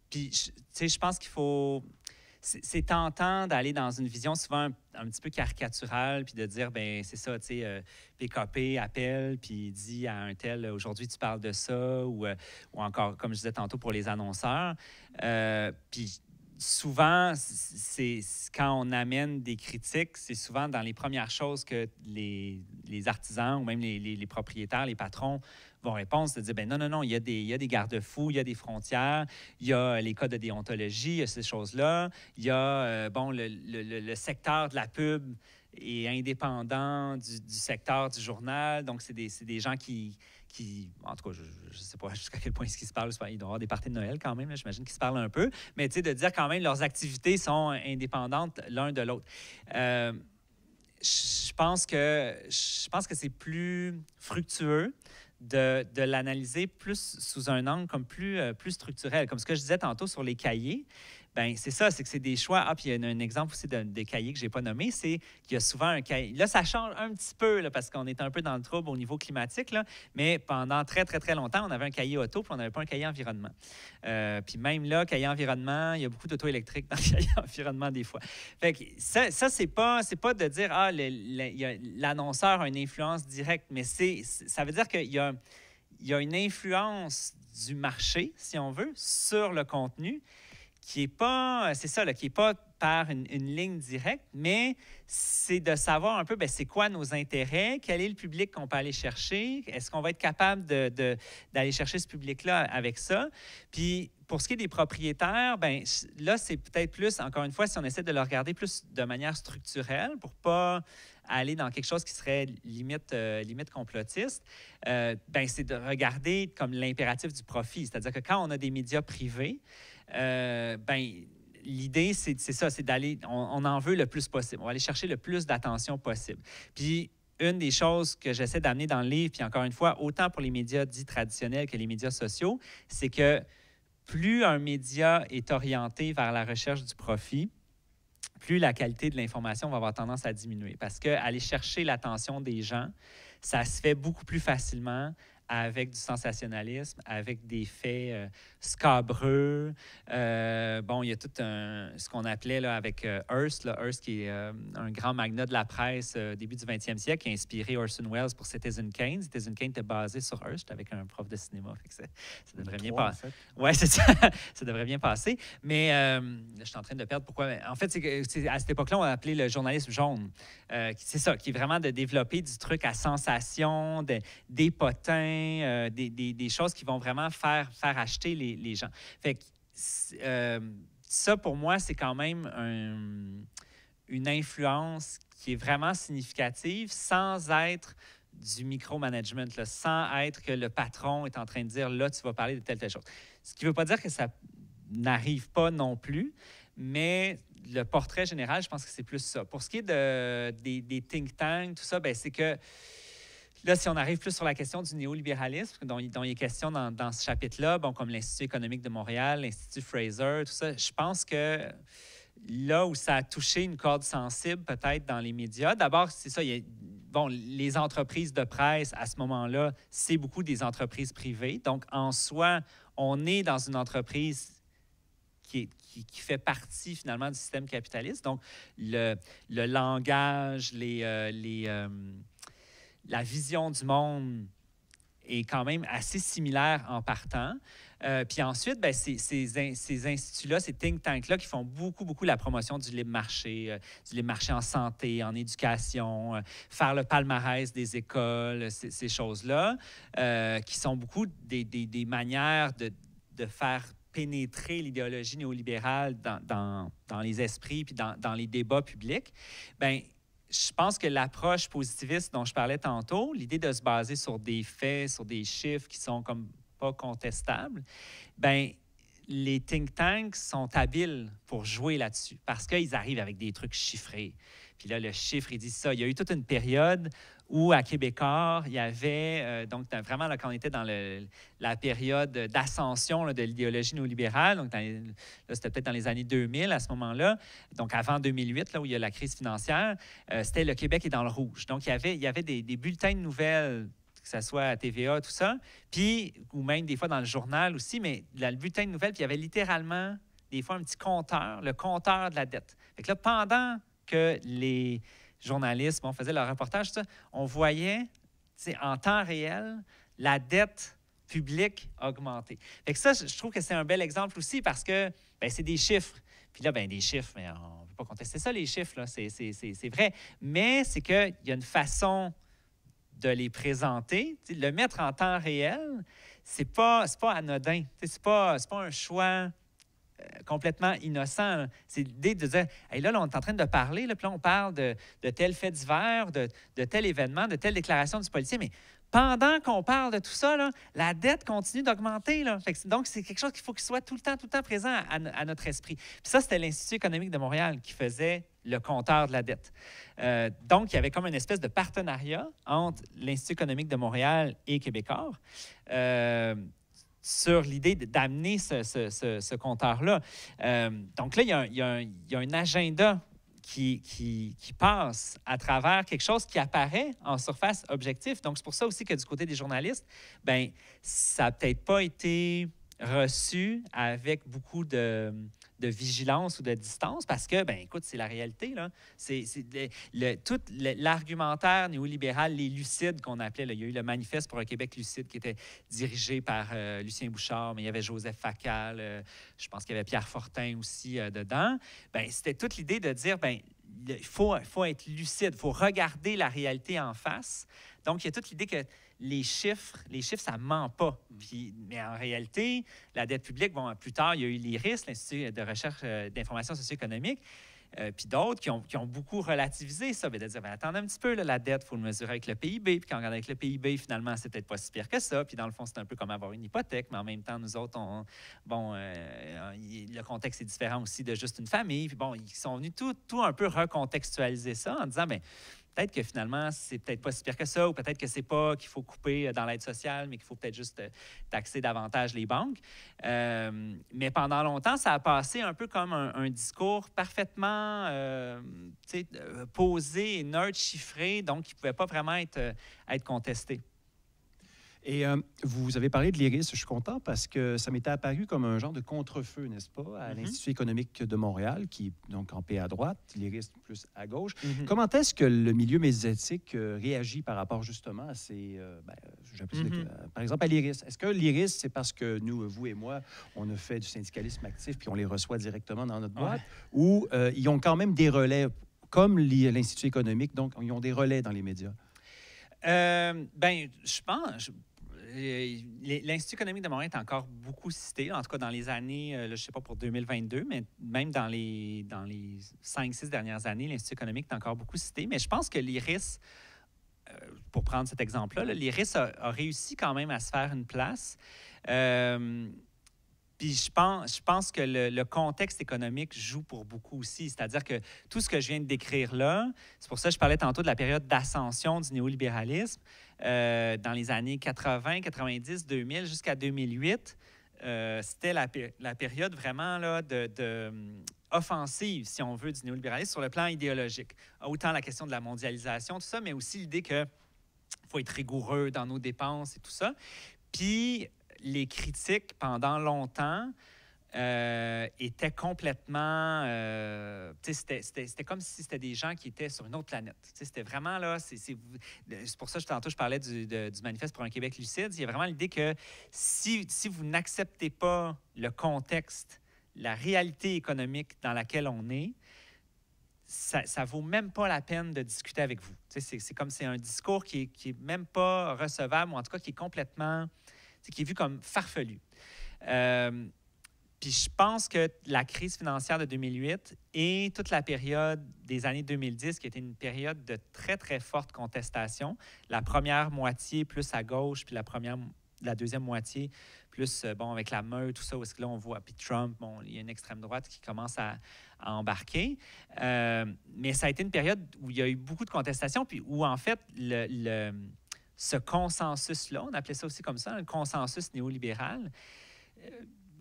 Puis, tu sais, je pense qu'il faut... C'est tentant d'aller dans une vision souvent un petit peu caricaturale, puis de dire, ben c'est ça, tu sais, PKP appelle, puis dit à un tel, aujourd'hui, tu parles de ça, ou encore, comme je disais tantôt, pour les annonceurs. Puis souvent, quand on amène des critiques, c'est souvent dans les premières choses que les artisans ou même les propriétaires, les patrons vont répondre, c'est de dire, ben non, il y a des garde-fous, il y a des frontières, il y a les codes de déontologie, il y a ces choses-là, il y a, le secteur de la pub est indépendant du secteur du journal, donc c'est des gens qui, en tout cas, je ne sais pas jusqu'à quel point est-ce qu'ils se parlent. Il doit y avoir des parties de Noël quand même, j'imagine qu'ils se parlent un peu. Mais tu sais, de dire quand même leurs activités sont indépendantes l'un de l'autre. Je pense que c'est plus fructueux de l'analyser plus sous un angle comme plus structurel. Comme ce que je disais tantôt sur les cahiers, ben c'est ça, c'est que c'est des choix. Ah, puis il y a un exemple aussi des cahiers que je n'ai pas nommé, c'est qu'il y a souvent un cahier. Là, ça change un petit peu là, parce qu'on est un peu dans le trouble au niveau climatique, là, mais pendant très, très, très longtemps, on avait un cahier auto, puis on n'avait pas un cahier environnement. Puis même là, cahier environnement, il y a beaucoup d'auto électriques dans le cahier environnement des fois. Fait que ça c'est pas de dire, l'annonceur a une influence directe, mais ça veut dire qu'il y a une influence du marché, si on veut, sur le contenu, qui n'est pas, c'est ça, qui n'est pas par une ligne directe, mais c'est de savoir un peu, c'est quoi nos intérêts, quel est le public qu'on peut aller chercher, est-ce qu'on va être capable d'aller chercher ce public-là avec ça. Puis, pour ce qui est des propriétaires, là, c'est peut-être plus, encore une fois, si on essaie de le regarder plus de manière structurelle pour pas aller dans quelque chose qui serait limite complotiste, c'est de regarder comme l'impératif du profit. C'est-à-dire que quand on a des médias privés, l'idée, c'est ça, c'est d'aller, on en veut le plus possible. On va aller chercher le plus d'attention possible. Puis, une des choses que j'essaie d'amener dans le livre, puis encore une fois, autant pour les médias dits traditionnels que les médias sociaux, c'est que plus un média est orienté vers la recherche du profit, plus la qualité de l'information va avoir tendance à diminuer. Parce qu'aller chercher l'attention des gens, ça se fait beaucoup plus facilement avec du sensationnalisme, avec des faits scabreux. Il y a tout ce qu'on appelait là, avec Hearst, Hearst qui est un grand magnat de la presse début du 20e siècle, qui a inspiré Orson Welles pour Citizen Kane. Citizen Kane était basé sur Hearst avec un prof de cinéma. Fait que ça devrait bien passer. Oui, c'est ça. Ça devrait bien passer. Mais je suis en train de perdre pourquoi. En fait, c'est à cette époque-là, on a appelé le journalisme jaune. C'est ça, qui est vraiment de développer du truc à sensation, des potins, des choses qui vont vraiment faire acheter les gens. Fait que ça, pour moi, c'est quand même une influence qui est vraiment significative sans être du micromanagement, là, sans être que le patron est en train de dire, là, tu vas parler de telle chose. Ce qui ne veut pas dire que ça n'arrive pas non plus, mais le portrait général, je pense que c'est plus ça. Pour ce qui est des think tanks, tout ça, c'est que là, si on arrive plus sur la question du néolibéralisme, dont il est question dans ce chapitre-là, comme l'Institut économique de Montréal, l'Institut Fraser, tout ça, je pense que là où ça a touché une corde sensible peut-être dans les médias, d'abord, c'est ça, les entreprises de presse, à ce moment-là, c'est beaucoup des entreprises privées. Donc, en soi, on est dans une entreprise qui fait partie, finalement, du système capitaliste. Donc, le langage, la vision du monde est quand même assez similaire en partant. Puis ensuite, ben, ces instituts-là, ces think tanks-là qui font beaucoup la promotion du libre marché en santé, en éducation, faire le palmarès des écoles, ces choses-là, qui sont beaucoup des manières de faire pénétrer l'idéologie néolibérale dans les esprits puis dans les débats publics. Bien, je pense que l'approche positiviste dont je parlais tantôt, l'idée de se baser sur des faits, sur des chiffres qui sont comme pas contestables, bien, les think tanks sont habiles pour jouer là-dessus parce qu'ils arrivent avec des trucs chiffrés. Puis là, le chiffre, il dit ça. Il y a eu toute une période où, à Québécois, il y avait, donc vraiment, là, quand on était dans la période d'ascension de l'idéologie néolibérale, donc là, c'était peut-être dans les années 2000 à ce moment-là, donc avant 2008, là, où il y a la crise financière, c'était le Québec est dans le rouge. Donc, il y avait des bulletins de nouvelles, que ce soit à TVA, tout ça, puis, ou même des fois dans le journal aussi, mais dans le bulletin de nouvelles, puis il y avait littéralement, des fois, un petit compteur, le compteur de la dette. Fait que là, pendant que les journalistes faisaient leur reportage, ça, on voyait en temps réel la dette publique augmenter. Fait que ça, je trouve que c'est un bel exemple aussi parce que ben, c'est des chiffres. Puis là, ben, des chiffres, mais on ne peut pas contester ça, les chiffres, là, c'est vrai. Mais c'est qu'il y a une façon de les présenter, le mettre en temps réel, c'est pas anodin. C'est pas un choix complètement innocent. C'est l'idée de dire, hey, là, on est en train de parler, là, puis là, on parle de tel fait divers, de tel événement, de telle déclaration du policier, mais pendant qu'on parle de tout ça, là, la dette continue d'augmenter. Donc, c'est quelque chose qu'il faut qu'il soit tout le temps présent à notre esprit. Puis ça, c'était l'Institut économique de Montréal qui faisait le compteur de la dette. Donc, il y avait comme une espèce de partenariat entre l'Institut économique de Montréal et Québécois. Sur l'idée d'amener ce compteur-là. Donc là, il y a un agenda qui passe à travers quelque chose qui apparaît en surface objectif. Donc, c'est pour ça aussi que du côté des journalistes, bien, ça n'a peut-être pas été reçu avec beaucoup de vigilance ou de distance parce que, ben écoute, c'est la réalité. Là. Tout l'argumentaire néolibéral, les lucides qu'on appelait, là, il y a eu le Manifeste pour un Québec lucide qui était dirigé par Lucien Bouchard, mais il y avait Joseph Facal, je pense qu'il y avait Pierre Fortin aussi dedans. Ben, c'était toute l'idée de dire, ben il faut être lucide, il faut regarder la réalité en face. Donc, il y a toute l'idée que les chiffres, ça ne ment pas. Mais en réalité, la dette publique, plus tard, il y a eu l'IRIS, l'Institut de recherche d'information socio-économique, puis d'autres qui ont beaucoup relativisé ça, de dire, attendez un petit peu, là, la dette, il faut le mesurer avec le PIB, puis quand on regarde avec le PIB, finalement, c'est peut-être pas si pire que ça, puis dans le fond, c'est un peu comme avoir une hypothèque, mais en même temps, nous autres, le contexte est différent aussi de juste une famille, puis ils sont venus tout un peu recontextualiser ça en disant, bien, peut-être que finalement, c'est peut-être pas si pire que ça, ou peut-être que c'est pas qu'il faut couper dans l'aide sociale, mais qu'il faut peut-être juste taxer davantage les banques. Mais pendant longtemps, ça a passé un peu comme un discours parfaitement posé et neutre, chiffré, donc qui ne pouvait pas vraiment être contesté. Et vous avez parlé de l'IRIS, je suis content parce que ça m'était apparu comme un genre de contre-feu, n'est-ce pas, à l'Institut économique de Montréal, qui est donc campé à droite, l'IRIS plus à gauche. Comment est-ce que le milieu médiatique réagit par rapport justement à ces... par exemple, à l'IRIS? Est-ce que l'IRIS, c'est parce que nous, vous et moi, on a fait du syndicalisme actif puis on les reçoit directement dans notre boîte, ou ils ont quand même des relais, comme l'Institut économique, donc ils ont des relais dans les médias? Je pense... L'Institut économique de Montréal est encore beaucoup cité, en tout cas dans les années, je ne sais pas pour 2022, mais même dans les 5-6 dernières années, l'Institut économique est encore beaucoup cité. Mais je pense que l'IRIS, pour prendre cet exemple-là, l'IRIS a réussi quand même à se faire une place. Puis je pense que le contexte économique joue pour beaucoup aussi. C'est-à-dire que tout ce que je viens de décrire là, c'est pour ça que je parlais tantôt de la période d'ascension du néolibéralisme dans les années 80, 90, 2000 jusqu'à 2008. C'était la période vraiment là, offensive, si on veut, du néolibéralisme sur le plan idéologique. Autant la question de la mondialisation, tout ça, mais aussi l'idée qu'il faut être rigoureux dans nos dépenses et tout ça. Puis les critiques, pendant longtemps, était complètement... c'était comme si c'était des gens qui étaient sur une autre planète. C'était vraiment là... C'est pour ça que tantôt, je parlais du manifeste pour un Québec lucide. Il y a vraiment l'idée que si vous n'acceptez pas le contexte, la réalité économique dans laquelle on est, ça ne vaut même pas la peine de discuter avec vous. C'est comme c'est un discours qui est même pas recevable, ou en tout cas qui est complètement... qui est vu comme farfelu. Puis je pense que la crise financière de 2008 et toute la période des années 2010, qui était une période de très, très forte contestation, la première moitié plus à gauche, puis la deuxième moitié plus, avec la meute, tout ça, où est-ce que là, on voit, puis Trump, il y a une extrême droite qui commence à embarquer. Mais ça a été une période où il y a eu beaucoup de contestations, puis où, en fait, ce consensus-là, on appelait ça aussi comme ça, un consensus néolibéral,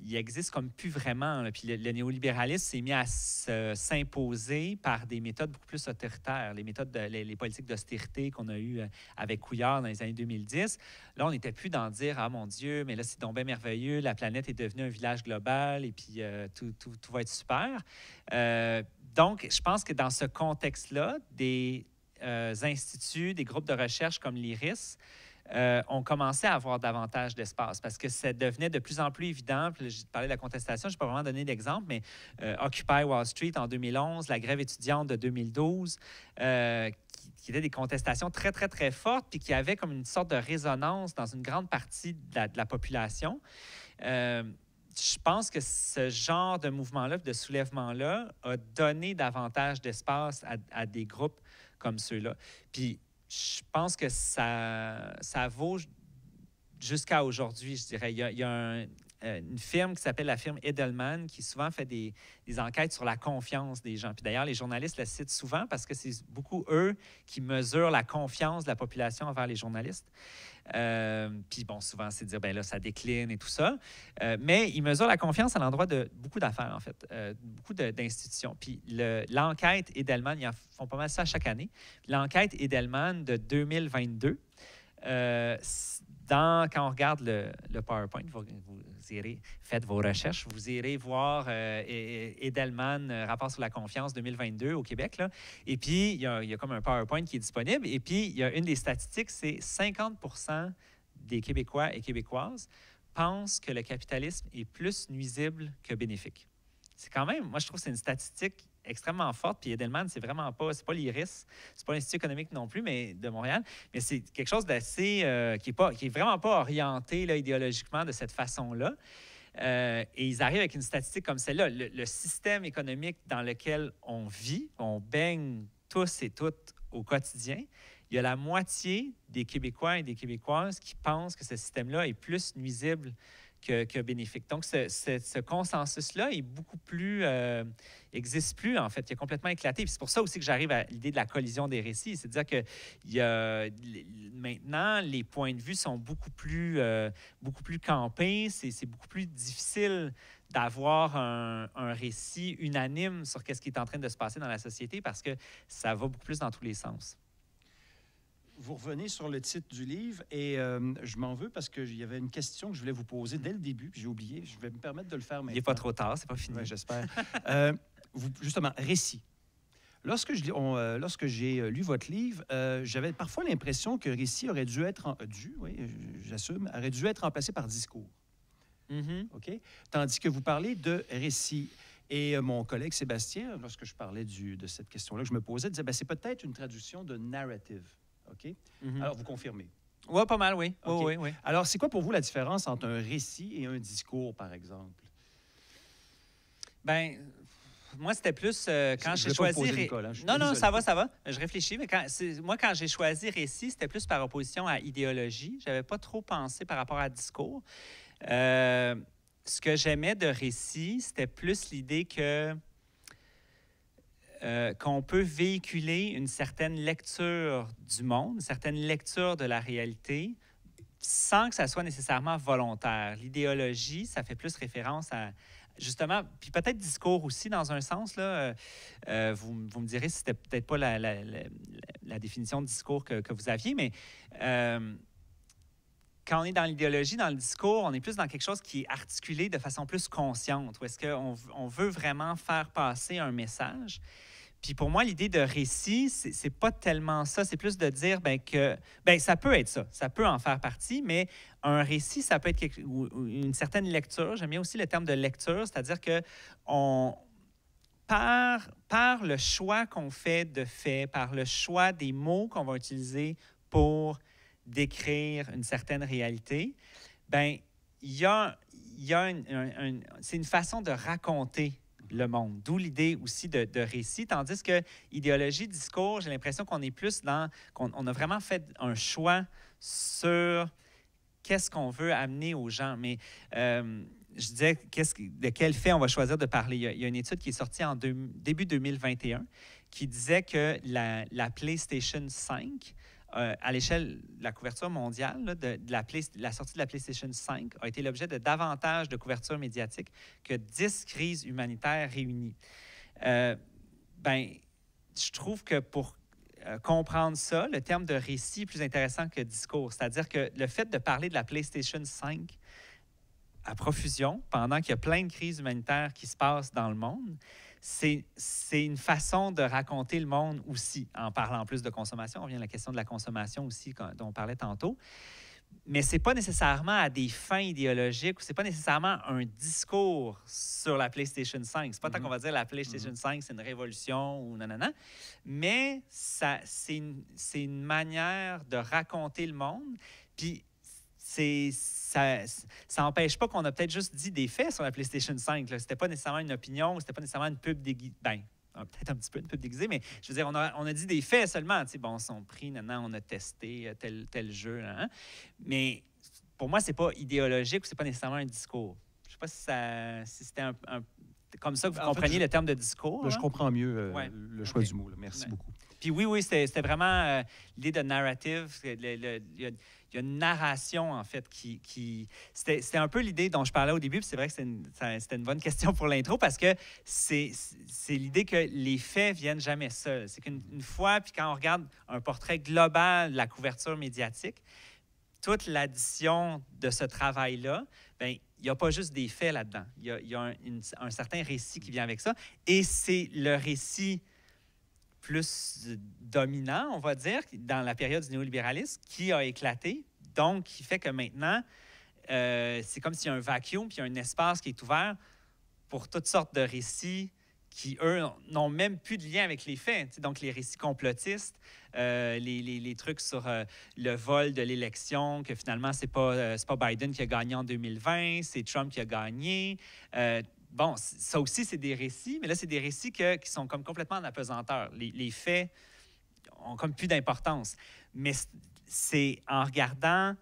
il existe comme plus vraiment. Là. Puis le néolibéralisme s'est mis à s'imposer par des méthodes beaucoup plus autoritaires, les politiques d'austérité qu'on a eues avec Couillard dans les années 2010. Là, on n'était plus dans dire « Ah mon Dieu, mais là, c'est donc bien merveilleux, la planète est devenue un village global et puis tout va être super. » Donc, je pense que dans ce contexte-là, des instituts, des groupes de recherche comme l'IRIS, on commençait à avoir davantage d'espace parce que ça devenait de plus en plus évident. Puis, j'ai parlé de la contestation, je n'ai pas vraiment donné d'exemple, mais Occupy Wall Street en 2011, la grève étudiante de 2012, qui étaient des contestations très, très, très fortes, puis qui avaient comme une sorte de résonance dans une grande partie de la population. Je pense que ce genre de mouvement-là, de soulèvement-là, a donné davantage d'espace à des groupes comme ceux-là. Puis, je pense que ça vaut jusqu'à aujourd'hui, je dirais. Il y a une firme qui s'appelle la firme Edelman qui souvent fait des enquêtes sur la confiance des gens. Puis d'ailleurs, les journalistes la citent souvent parce que c'est beaucoup eux qui mesurent la confiance de la population envers les journalistes. Puis bon, souvent, c'est de dire, ben là, ça décline et tout ça. Mais ils mesurent la confiance à l'endroit de beaucoup d'affaires, en fait, beaucoup d'institutions. Puis l'enquête Edelman, ils en font pas mal ça chaque année. L'enquête Edelman de 2022, quand on regarde le PowerPoint, vous irez, faites vos recherches, vous irez voir Edelman, rapport sur la confiance 2022 au Québec. Là. Et puis, il y a comme un PowerPoint qui est disponible. Et puis, il y a une des statistiques, c'est 50% des Québécois et Québécoises pensent que le capitalisme est plus nuisible que bénéfique. C'est quand même, moi, je trouve que c'est une statistique extrêmement forte. Puis Edelman, c'est pas l'IRIS, c'est pas l'Institut économique non plus, mais de Montréal. Mais c'est quelque chose d'assez qui est vraiment pas orienté là, idéologiquement de cette façon-là. Et ils arrivent avec une statistique comme celle-là. Le système économique dans lequel on vit, on baigne tous et toutes au quotidien, il y a la moitié des Québécois et des Québécoises qui pensent que ce système-là est plus nuisible que bénéfique. Donc, ce consensus-là est beaucoup plus... n'existe plus, en fait. Il est complètement éclaté. Puis c'est pour ça aussi que j'arrive à l'idée de la collision des récits. C'est-à-dire que maintenant, les points de vue sont beaucoup plus campés. C'est beaucoup plus difficile d'avoir un récit unanime sur ce qui est en train de se passer dans la société parce que ça va beaucoup plus dans tous les sens. Vous revenez sur le titre du livre et je m'en veux parce qu'il y avait une question que je voulais vous poser dès le début, puis j'ai oublié. Je vais me permettre de le faire maintenant. Il n'est pas trop tard, c'est pas fini. Ouais, j'espère. Justement, récit. Lorsque j'ai lu votre livre, j'avais parfois l'impression que récit aurait dû être... j'assume, aurait dû être remplacé par discours. Mm-hmm. OK? Tandis que vous parlez de récit. Et mon collègue Sébastien, lorsque je parlais de cette question-là que je me posais, disait, c'est peut-être une traduction de narrative. OK? Mm-hmm. Alors, vous confirmez? Oui, pas mal, oui. Okay. Oui. Alors, c'est quoi pour vous la différence entre un récit et un discours, par exemple? Bien, moi, c'était plus quand j'ai choisi... Non, ça va. Je réfléchis, mais quand j'ai choisi récit, c'était plus par opposition à idéologie. Je n'avais pas trop pensé par rapport à discours. Ce que j'aimais de récit, c'était plus l'idée qu'on peut véhiculer une certaine lecture du monde, une certaine lecture de la réalité, sans que ça soit nécessairement volontaire. L'idéologie, ça fait plus référence à, justement, puis peut-être discours aussi, dans un sens, là, vous me direz si c'était peut-être pas la définition de discours que vous aviez, mais quand on est dans l'idéologie, dans le discours, on est plus dans quelque chose qui est articulé de façon plus consciente, où est-ce qu'on veut vraiment faire passer un message. Puis pour moi, l'idée de récit, c'est pas tellement ça. C'est plus de dire que ça peut être ça. Ça peut en faire partie, mais un récit, ça peut être une certaine lecture. J'aime bien aussi le terme de lecture, c'est-à-dire que par le choix qu'on fait de faits, par le choix des mots qu'on va utiliser pour décrire une certaine réalité, il y a c'est une façon de raconter le monde, d'où l'idée aussi de récit, tandis que idéologie, discours, j'ai l'impression qu'on est plus qu'on a vraiment fait un choix sur qu'est-ce qu'on veut amener aux gens. Mais je disais, de quel fait on va choisir de parler. Il y a une étude qui est sortie en début 2021 qui disait que la PlayStation 5, à l'échelle de la couverture mondiale, là, la sortie de la PlayStation 5 a été l'objet de davantage de couverture médiatique que 10 crises humanitaires réunies. Je trouve que pour comprendre ça, le terme de récit est plus intéressant que discours. C'est-à-dire que le fait de parler de la PlayStation 5 à profusion, pendant qu'il y a plein de crises humanitaires qui se passent dans le monde, c'est une façon de raconter le monde aussi, en parlant plus de consommation. On revient à la question de la consommation aussi, dont on parlait tantôt. Mais ce n'est pas nécessairement à des fins idéologiques ou ce n'est pas nécessairement un discours sur la PlayStation 5. Ce n'est pas tant qu'on va dire la PlayStation 5, c'est une révolution ou nanana. Mais c'est une manière de raconter le monde. Puis ça n'empêche pas qu'on a peut-être juste dit des faits sur la PlayStation 5. Ce n'était pas nécessairement une opinion, c'était pas nécessairement une pub déguisée. Peut-être un petit peu une pub déguisée, mais je veux dire, on a dit des faits seulement. On s'en pris, on a testé tel jeu. Hein? Mais pour moi, c'est pas idéologique ou c'est pas nécessairement un discours. Je sais pas si c'était comme ça que vous compreniez le terme de discours. Là, je comprends mieux le choix du mot. Là. Merci beaucoup. Puis oui, c'était vraiment l'idée de narrative. Il y a une narration, en fait, c'était un peu l'idée dont je parlais au début, puis c'est vrai que c'était une bonne question pour l'intro, parce que c'est l'idée que les faits viennent jamais seuls. C'est qu'une fois, puis quand on regarde un portrait global de la couverture médiatique, toute l'addition de ce travail-là, il n'y a pas juste des faits là-dedans. Il y a un certain récit qui vient avec ça, et c'est le récit plus dominant, on va dire, dans la période du néolibéralisme, qui a éclaté, donc qui fait que maintenant, c'est comme s'il y a un vacuum, puis il y a un espace qui est ouvert pour toutes sortes de récits qui, eux, n'ont même plus de lien avec les faits. Donc, les récits complotistes, les trucs sur le vol de l'élection, que finalement, c'est pas Biden qui a gagné en 2020, c'est Trump qui a gagné. Bon, ça aussi, c'est des récits, mais là, c'est des récits qui sont comme complètement en apesanteur. Les faits ont comme plus d'importance. Mais c'est en regardant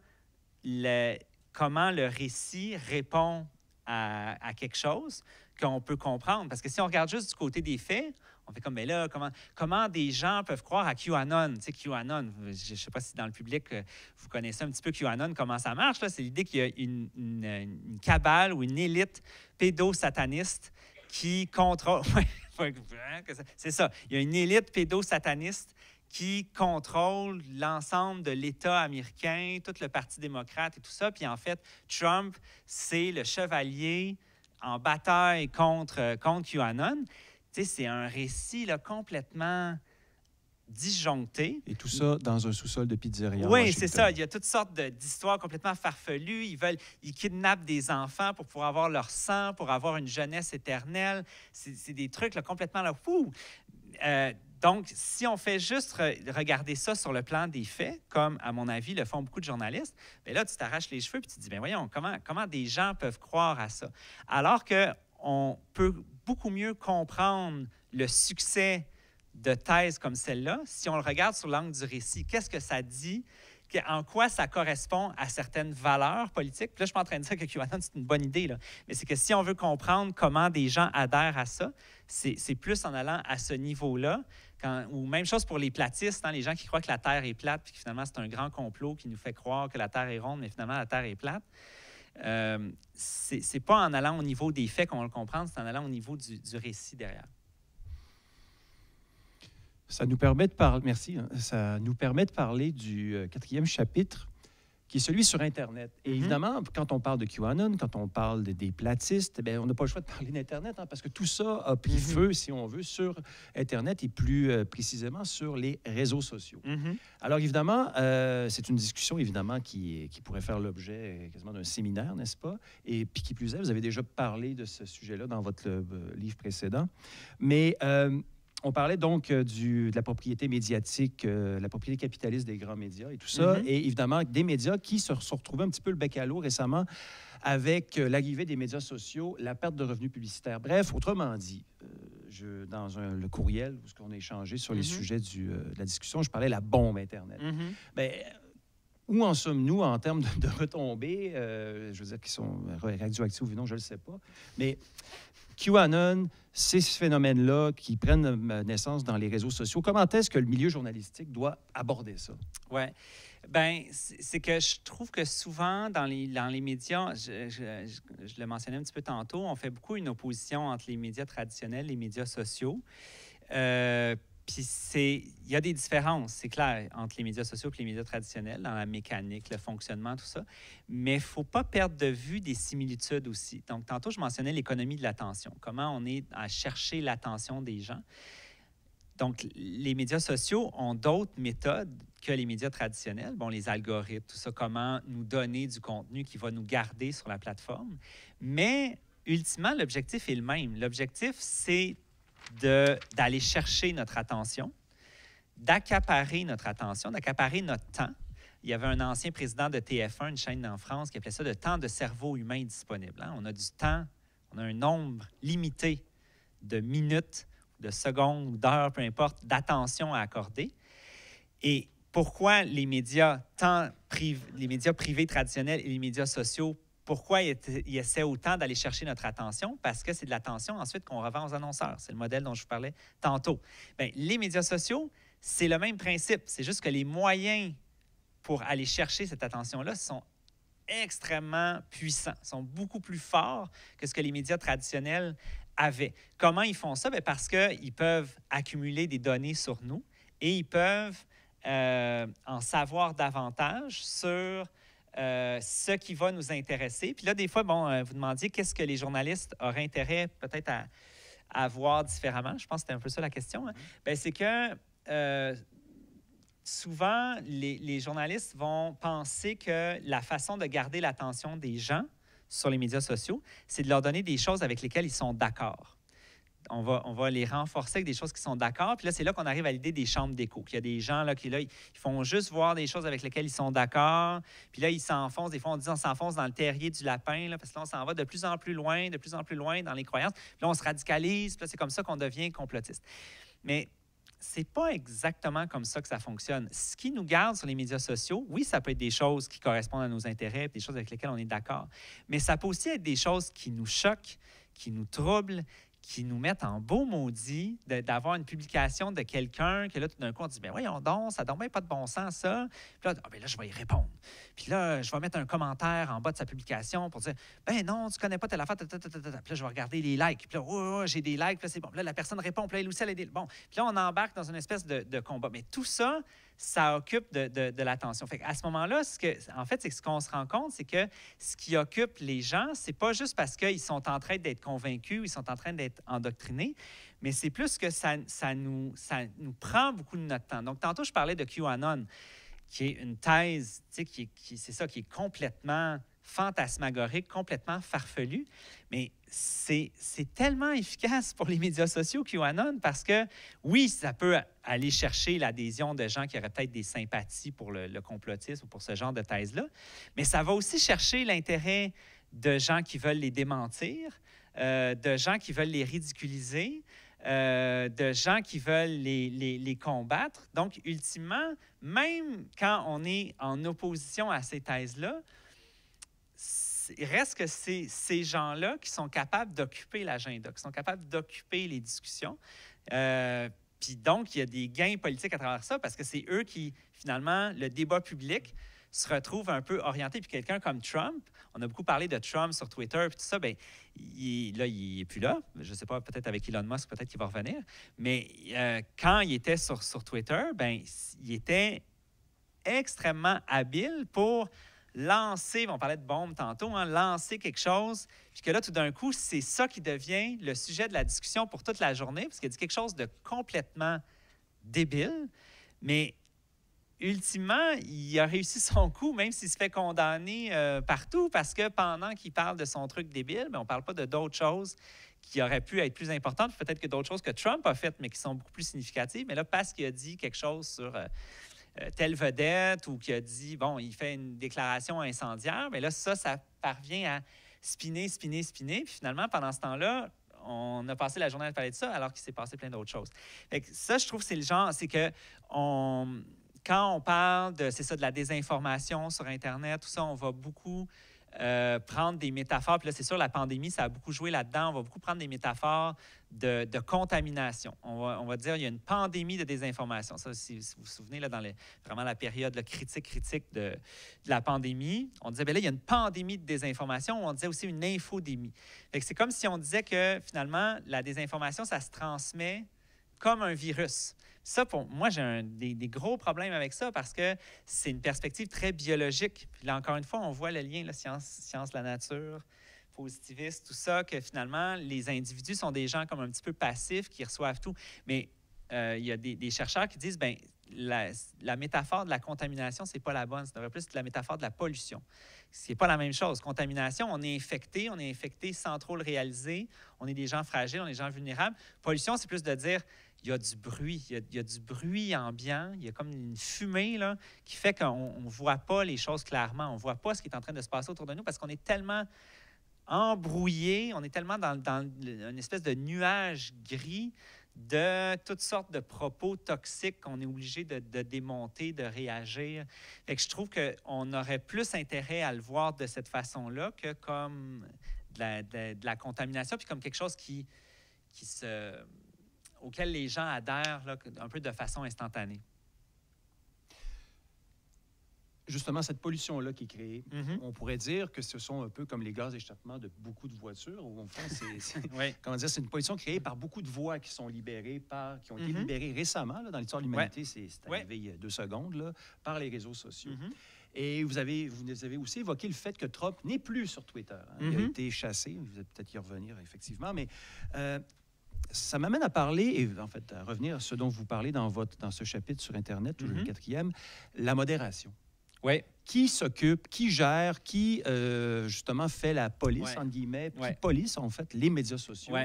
comment le récit répond à quelque chose qu'on peut comprendre. Parce que si on regarde juste du côté des faits, on fait comme, mais là, comment des gens peuvent croire à QAnon? Tu sais, QAnon, je ne sais pas si dans le public, vous connaissez un petit peu QAnon, comment ça marche. C'est l'idée qu'il y a une cabale ou une élite pédosataniste qui contrôle... c'est ça. Il y a une élite pédosataniste qui contrôle l'ensemble de l'État américain, tout le Parti démocrate et tout ça. Puis en fait, Trump, c'est le chevalier en bataille contre QAnon. Tu sais, c'est un récit là, complètement disjoncté. Et tout ça dans un sous-sol de pizzeria. Oui, c'est ça. Il y a toutes sortes d'histoires complètement farfelues. Ils kidnappent des enfants pour pouvoir avoir leur sang, pour avoir une jeunesse éternelle. C'est des trucs là, complètement là, fou. Donc, si on fait juste regarder ça sur le plan des faits, comme, à mon avis, le font beaucoup de journalistes, bien là, tu t'arraches les cheveux et tu te dis, bien voyons, comment des gens peuvent croire à ça? Alors qu'on peut beaucoup mieux comprendre le succès de thèses comme celle-là si on le regarde sur l'angle du récit. Qu'est-ce que ça dit? En quoi ça correspond à certaines valeurs politiques? Puis là, je ne suis pas en train de dire que QAnon, c'est une bonne idée, là. Mais c'est que si on veut comprendre comment des gens adhèrent à ça, c'est plus en allant à ce niveau-là. Ou même chose pour les platistes, hein, les gens qui croient que la Terre est plate, puis que finalement, c'est un grand complot qui nous fait croire que la Terre est ronde, mais finalement, la Terre est plate. C'est pas en allant au niveau des faits qu'on va le comprendre, c'est en allant au niveau du récit derrière. Ça nous permet de parler, merci, ça nous permet de parler du 4e chapitre qui est celui sur Internet. Et évidemment, quand on parle de QAnon, quand on parle des platistes, bien, on n'a pas le choix de parler d'Internet, parce que tout ça a pris feu, si on veut, sur Internet et plus précisément sur les réseaux sociaux. Alors, évidemment, c'est une discussion, évidemment, qui pourrait faire l'objet quasiment d'un séminaire, n'est-ce pas? Et puis, qui plus est, vous avez déjà parlé de ce sujet-là dans votre livre précédent. Mais on parlait donc de la propriété médiatique, la propriété capitaliste des grands médias et tout ça. Et évidemment, des médias qui se sont retrouvés un petit peu le bec à l'eau récemment avec l'arrivée des médias sociaux, la perte de revenus publicitaires. Bref, autrement dit, dans le courriel où on a échangé sur les sujets de la discussion, je parlais de la bombe Internet. Bien, où en sommes-nous en termes de retombées? Je veux dire, qui sont radioactifs ou non, je ne le sais pas. Mais QAnon, ces phénomènes-là qui prennent naissance dans les réseaux sociaux, comment est-ce que le milieu journalistique doit aborder ça? Oui. Bien, c'est que je trouve que souvent, dans les médias, je le mentionnais un petit peu tantôt, on fait beaucoup une opposition entre les médias traditionnels et les médias sociaux. Puis il y a des différences, c'est clair, entre les médias sociaux et les médias traditionnels, dans la mécanique, le fonctionnement, tout ça. Mais il ne faut pas perdre de vue des similitudes aussi. Donc, tantôt, je mentionnais l'économie de l'attention, comment on est à chercher l'attention des gens. Donc, les médias sociaux ont d'autres méthodes que les médias traditionnels. Bon, les algorithmes, tout ça, comment nous donner du contenu qui va nous garder sur la plateforme. Mais, ultimement, l'objectif est le même. L'objectif, c'est d'aller chercher notre attention, d'accaparer notre attention, d'accaparer notre temps. Il y avait un ancien président de TF1, une chaîne en France, qui appelait ça le temps de cerveau humain disponible. Hein? On a du temps, on a un nombre limité de minutes, de secondes, d'heures, peu importe, d'attention à accorder. Et pourquoi les médias, les médias privés traditionnels et les médias sociaux, pourquoi ils essaient autant d'aller chercher notre attention? Parce que c'est de l'attention ensuite qu'on revend aux annonceurs. C'est le modèle dont je vous parlais tantôt. Bien, les médias sociaux, c'est le même principe. C'est juste que les moyens pour aller chercher cette attention-là sont extrêmement puissants, sont beaucoup plus forts que ce que les médias traditionnels avaient. Comment ils font ça? Bien, parce qu'ils peuvent accumuler des données sur nous et ils peuvent en savoir davantage sur ce qui va nous intéresser. Puis là, des fois, vous demandiez qu'est-ce que les journalistes auraient intérêt peut-être à voir différemment. Je pense que c'était un peu ça la question. Hein? Bien, c'est que souvent, les journalistes vont penser que la façon de garder l'attention des gens sur les médias sociaux, c'est de leur donner des choses avec lesquelles ils sont d'accord. On va les renforcer avec des choses qui sont d'accord. Puis là, c'est là qu'on arrive à l'idée des chambres d'écho. Il y a des gens là, ils font juste voir des choses avec lesquelles ils sont d'accord. Puis là, ils s'enfoncent. Des fois, on dit on s'enfonce dans le terrier du lapin, là, parce que là, on s'en va de plus en plus loin dans les croyances. Puis là, on se radicalise. Puis là, c'est comme ça qu'on devient complotiste. Mais c'est pas exactement comme ça que ça fonctionne. Ce qui nous garde sur les médias sociaux, oui, ça peut être des choses qui correspondent à nos intérêts, des choses avec lesquelles on est d'accord. Mais ça peut aussi être des choses qui nous choquent, qui nous troublent, qui nous mettent en beau maudit d'avoir une publication de quelqu'un que là, tout d'un coup, on dit, bien voyons donc, ça donne bien pas de bon sens, ça. Puis là, là, je vais y répondre. Puis là, je vais mettre un commentaire en bas de sa publication pour dire, ben non, tu connais pas telle affaire, Puis là, je vais regarder les likes. Puis là, j'ai des likes, puis là, c'est bon. Puis là, la personne répond, puis là, elle aussi, elle a des... Bon. Puis là, on embarque dans une espèce de combat. Mais tout ça, ça occupe de l'attention. Fait qu'à ce moment-là, en fait, c'est que ce qu'on se rend compte, c'est que ce qui occupe les gens, c'est pas juste parce qu'ils sont en train d'être convaincus, ils sont en train d'être endoctrinés, mais c'est plus que ça nous prend beaucoup de notre temps. Donc, tantôt, je parlais de QAnon, qui est une thèse, qui est complètement fantasmagorique, complètement farfelu, mais c'est tellement efficace pour les médias sociaux, QAnon, parce que, oui, ça peut aller chercher l'adhésion de gens qui auraient peut-être des sympathies pour le complotisme ou pour ce genre de thèse-là, mais ça va aussi chercher l'intérêt de gens qui veulent les démentir, de gens qui veulent les ridiculiser, de gens qui veulent les combattre. Donc, ultimement, même quand on est en opposition à ces thèses-là, il reste que c'est ces gens-là qui sont capables d'occuper l'agenda, qui sont capables d'occuper les discussions. Puis donc, il y a des gains politiques à travers ça parce que c'est eux qui, finalement, le débat public se retrouve un peu orienté. Puis quelqu'un comme Trump, on a beaucoup parlé de Trump sur Twitter, puis tout ça, bien, il n'est plus là. Je ne sais pas, peut-être avec Elon Musk, peut-être qu'il va revenir. Mais quand il était sur Twitter, bien, il était extrêmement habile pour lancer, on parlait de bombe tantôt, hein, lancer quelque chose, puis que là, tout d'un coup, c'est ça qui devient le sujet de la discussion pour toute la journée, parce qu'il a dit quelque chose de complètement débile, mais ultimement, il a réussi son coup, même s'il se fait condamner partout, parce que pendant qu'il parle de son truc débile, on ne parle pas de d'autres choses qui auraient pu être plus importantes, peut-être que d'autres choses que Trump a faites, mais qui sont beaucoup plus significatives. Mais là, parce qu'il a dit quelque chose sur telle vedette ou qu'il a dit, bon, il fait une déclaration incendiaire, mais là, ça parvient à spinner. Puis finalement, pendant ce temps-là, on a passé la journée à parler de ça, alors qu'il s'est passé plein d'autres choses. Fait que ça, je trouve, c'est le genre, c'est que quand on parle de la désinformation sur Internet, tout ça, on va beaucoup prendre des métaphores. Puis là, c'est sûr, la pandémie, ça a beaucoup joué là-dedans. On va beaucoup prendre des métaphores de contamination. On va dire qu'il y a une pandémie de désinformation. Ça, si vous vous souvenez, là, dans vraiment la période critique de la pandémie, on disait, bien là, il y a une pandémie de désinformation. On disait aussi une infodémie. Fait que c'est comme si on disait que, finalement, la désinformation, ça se transmet comme un virus. Ça, pour moi, j'ai des gros problèmes avec ça parce que c'est une perspective très biologique. Puis là, encore une fois, on voit le lien, la science de la nature, positiviste, tout ça, que finalement, les individus sont des gens comme un petit peu passifs qui reçoivent tout. Mais il y a des chercheurs qui disent, bien, la métaphore de la contamination, c'est pas la bonne. C'est plus la métaphore de la pollution. C'est pas la même chose. Contamination, on est infecté sans trop le réaliser. On est des gens fragiles, on est des gens vulnérables. Pollution, c'est plus de dire, il y a du bruit, il y a du bruit ambiant, il y a comme une fumée là, qui fait qu'on ne voit pas les choses clairement, on ne voit pas ce qui est en train de se passer autour de nous parce qu'on est tellement embrouillé, on est tellement dans une espèce de nuage gris de toutes sortes de propos toxiques qu'on est obligé de démonter, de réagir. Fait que je trouve qu'on aurait plus intérêt à le voir de cette façon-là que comme de la contamination, puis comme quelque chose auquel les gens adhèrent là, un peu de façon instantanée. Justement, cette pollution-là qui est créée, on pourrait dire que ce sont un peu comme les gaz d'échappement de beaucoup de voitures, où en fait, c'est une pollution créée par beaucoup de voix qui sont libérées, qui ont été libérées récemment, là, dans l'histoire de l'humanité, c'est arrivé il y a 2 secondes, là, par les réseaux sociaux. Et vous avez aussi évoqué le fait que Trump n'est plus sur Twitter. Hein. Il a été chassé, vous allez peut-être y revenir, effectivement, mais... ça m'amène à parler, et en fait, à revenir à ce dont vous parlez dans ce chapitre sur Internet, le 4e, la modération. Oui. Qui s'occupe, qui gère, qui, justement, fait la police, entre guillemets, qui police, en fait, les médias sociaux.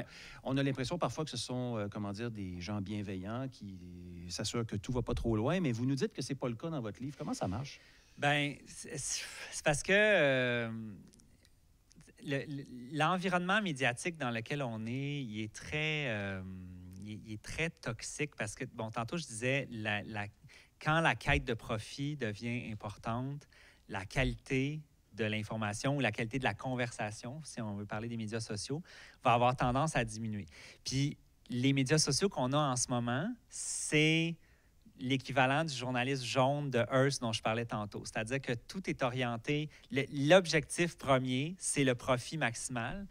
On a l'impression parfois que ce sont, des gens bienveillants qui s'assurent que tout ne va pas trop loin, mais vous nous dites que ce n'est pas le cas dans votre livre. Comment ça marche? Bien, c'est parce que... l'environnement médiatique dans lequel on est, il est très toxique parce que, bon, tantôt, je disais, quand la quête de profit devient importante, la qualité de l'information ou la qualité de la conversation, si on veut parler des médias sociaux, va avoir tendance à diminuer. Puis, les médias sociaux qu'on a en ce moment, c'est l'équivalent du journaliste jaune de Hearst dont je parlais tantôt. C'est-à-dire que tout est orienté. L'objectif premier, c'est le profit maximal.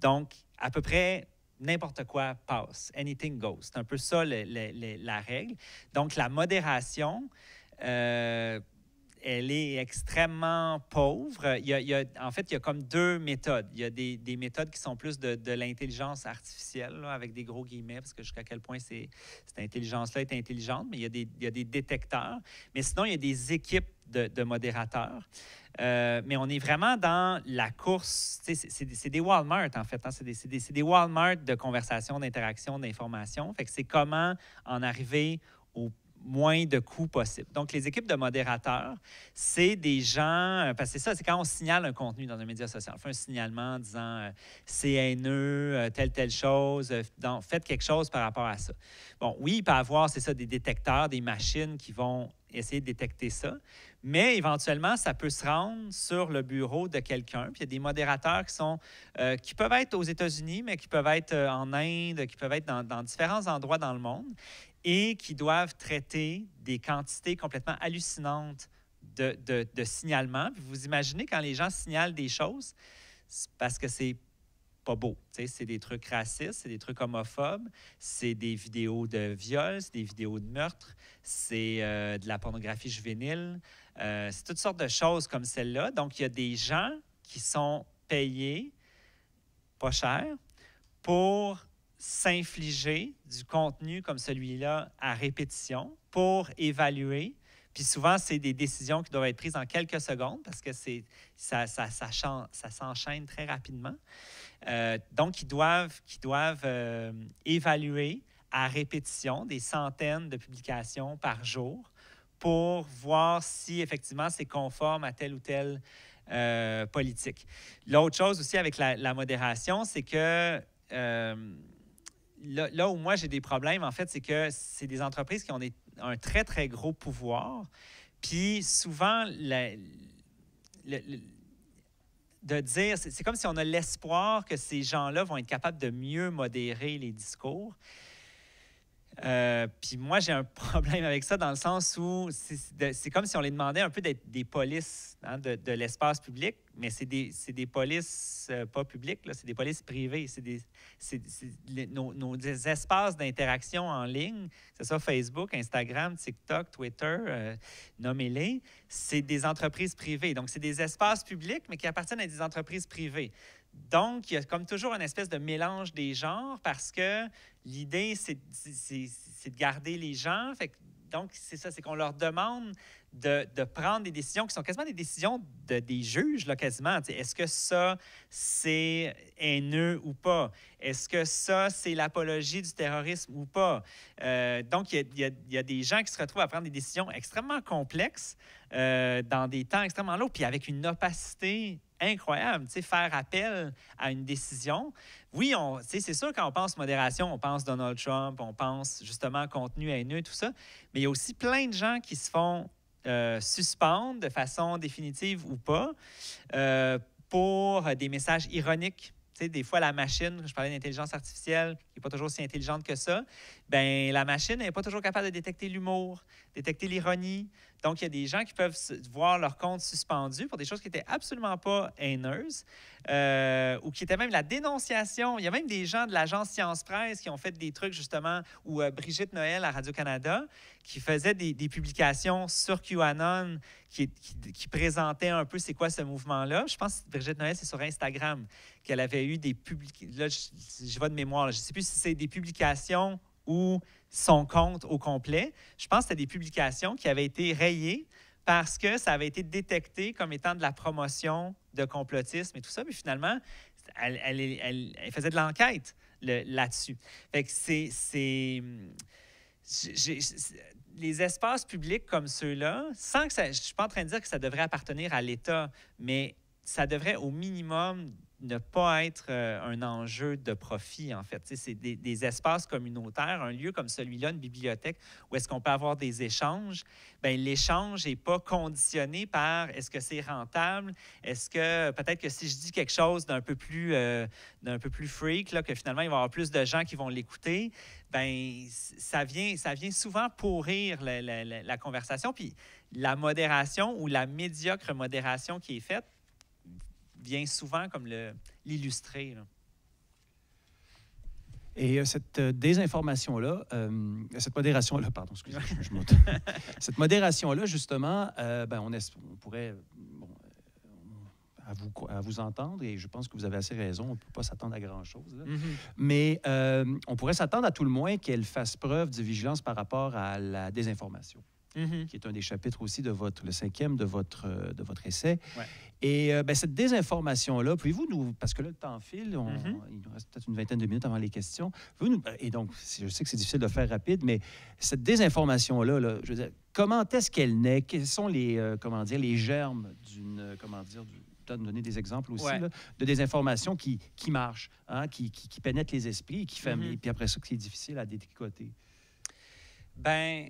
Donc, à peu près n'importe quoi passe. Anything goes. C'est un peu ça la règle. Donc, la modération, elle est extrêmement pauvre. En fait, il y a comme 2 méthodes. Il y a des méthodes qui sont plus de l'intelligence artificielle, là, avec des gros guillemets, parce que jusqu'à quel point cette intelligence-là est intelligente, mais il y a des détecteurs. Mais sinon, il y a des équipes de modérateurs. Mais on est vraiment dans la course. C'est des Walmart, en fait. Hein? C'est des Walmart de conversation, d'interaction, d'information. Fait que c'est comment en arriver au moins de coûts possible. Donc, les équipes de modérateurs, c'est des gens... Parce que c'est quand on signale un contenu dans un média social. On fait un signalement en disant c'est haineux, telle chose, donc faites quelque chose par rapport à ça. Bon, oui, il peut y avoir, des détecteurs, des machines qui vont essayer de détecter ça, mais éventuellement, ça peut se rendre sur le bureau de quelqu'un. Puis il y a des modérateurs qui peuvent être aux États-Unis, mais qui peuvent être en Inde, qui peuvent être dans différents endroits dans le monde, et qui doivent traiter des quantités complètement hallucinantes de signalements. Puis vous imaginez quand les gens signalent des choses, c'est parce que c'est pas beaux. C'est des trucs racistes, c'est des trucs homophobes, c'est des vidéos de viol, c'est des vidéos de meurtre, c'est de la pornographie juvénile. C'est toutes sortes de choses comme celle-là. Donc, il y a des gens qui sont payés, pas cher, pour s'infliger du contenu comme celui-là à répétition, pour évaluer. Puis souvent, c'est des décisions qui doivent être prises en quelques secondes parce que ça s'enchaîne très rapidement. Donc, ils doivent évaluer à répétition des centaines de publications par jour pour voir si effectivement c'est conforme à telle ou telle politique. L'autre chose aussi avec la modération, c'est que là où moi j'ai des problèmes, en fait, c'est que c'est des entreprises qui ont un très, très gros pouvoir. Puis souvent, de dire, c'est comme si on a l'espoir que ces gens-là vont être capables de mieux modérer les discours. Puis moi, j'ai un problème avec ça dans le sens où c'est comme si on les demandait un peu d'être des polices de l'espace public, mais c'est des polices pas publiques, c'est des polices privées. Nos espaces d'interaction en ligne, que ce soit Facebook, Instagram, TikTok, Twitter, nommez-les, c'est des entreprises privées. Donc, c'est des espaces publics, mais qui appartiennent à des entreprises privées. Donc, il y a comme toujours une espèce de mélange des genres parce que l'idée, c'est de garder les gens. Donc, c'est ça, c'est qu'on leur demande de prendre des décisions qui sont quasiment des décisions des juges, là, quasiment. Est-ce que ça, c'est haineux ou pas? Est-ce que ça, c'est l'apologie du terrorisme ou pas? Donc, il y a des gens qui se retrouvent à prendre des décisions extrêmement complexes dans des temps extrêmement lourds, puis avec une opacité incroyable, faire appel à une décision. Oui, c'est sûr, quand on pense modération, on pense Donald Trump, on pense justement contenu haineux, tout ça, mais il y a aussi plein de gens qui se font suspendre de façon définitive ou pas pour des messages ironiques. Des fois, la machine, je parlais d'intelligence artificielle, qui n'est pas toujours si intelligente que ça, bien, la machine n'est pas toujours capable de détecter l'humour, détecter l'ironie. Donc, il y a des gens qui peuvent voir leur compte suspendu pour des choses qui n'étaient absolument pas haineuses ou qui étaient même la dénonciation. Il y a même des gens de l'agence Science Presse qui ont fait des trucs, justement, ou Brigitte Noël à Radio-Canada, qui faisait des publications sur QAnon qui présentaient un peu c'est quoi ce mouvement-là. Je pense que Brigitte Noël, c'est sur Instagram qu'elle avait eu des publications. Là, je vais de mémoire. Je ne sais plus si c'est des publications ou son compte au complet. Je pense que c'était des publications qui avaient été rayées parce que ça avait été détecté comme étant de la promotion de complotisme et tout ça. Mais finalement, elle faisait de l'enquête là-dessus. Fait que les espaces publics comme ceux-là, sans que ça, je ne suis pas en train de dire que ça devrait appartenir à l'État, mais ça devrait au minimum ne pas être un enjeu de profit, en fait. C'est des espaces communautaires, un lieu comme celui-là, une bibliothèque, où est-ce qu'on peut avoir des échanges. Bien, l'échange n'est pas conditionné par est-ce que c'est rentable, est-ce que peut-être que si je dis quelque chose d'un peu plus freak, là, que finalement, il va y avoir plus de gens qui vont l'écouter, bien, ça vient souvent pourrir la conversation. Puis la modération ou la médiocre modération qui est faite vient souvent comme l'illustrer. Et cette désinformation-là, cette modération-là, pardon, excusez-moi, je monte. Cette modération-là, justement, on pourrait à vous entendre, et je pense que vous avez assez raison, on ne peut pas s'attendre à grand-chose. Là. Mm-hmm. Mais on pourrait s'attendre à tout le moins qu'elle fasse preuve de vigilance par rapport à la désinformation. Mm-hmm. Qui est un des chapitres aussi le 5e de votre essai. Ouais. Et cette désinformation-là, pouvez-vous nous... Parce que là, le temps file, il nous reste peut-être une vingtaine de minutes avant les questions. Et donc, je sais que c'est difficile de faire rapide, mais cette désinformation-là, là, je veux dire, comment est-ce qu'elle naît? Quels sont les germes d'une... de donner des exemples aussi, là, de désinformation qui marche, hein, qui pénètre les esprits et qui fait... Et puis après ça, c'est difficile à détricoter. Bien...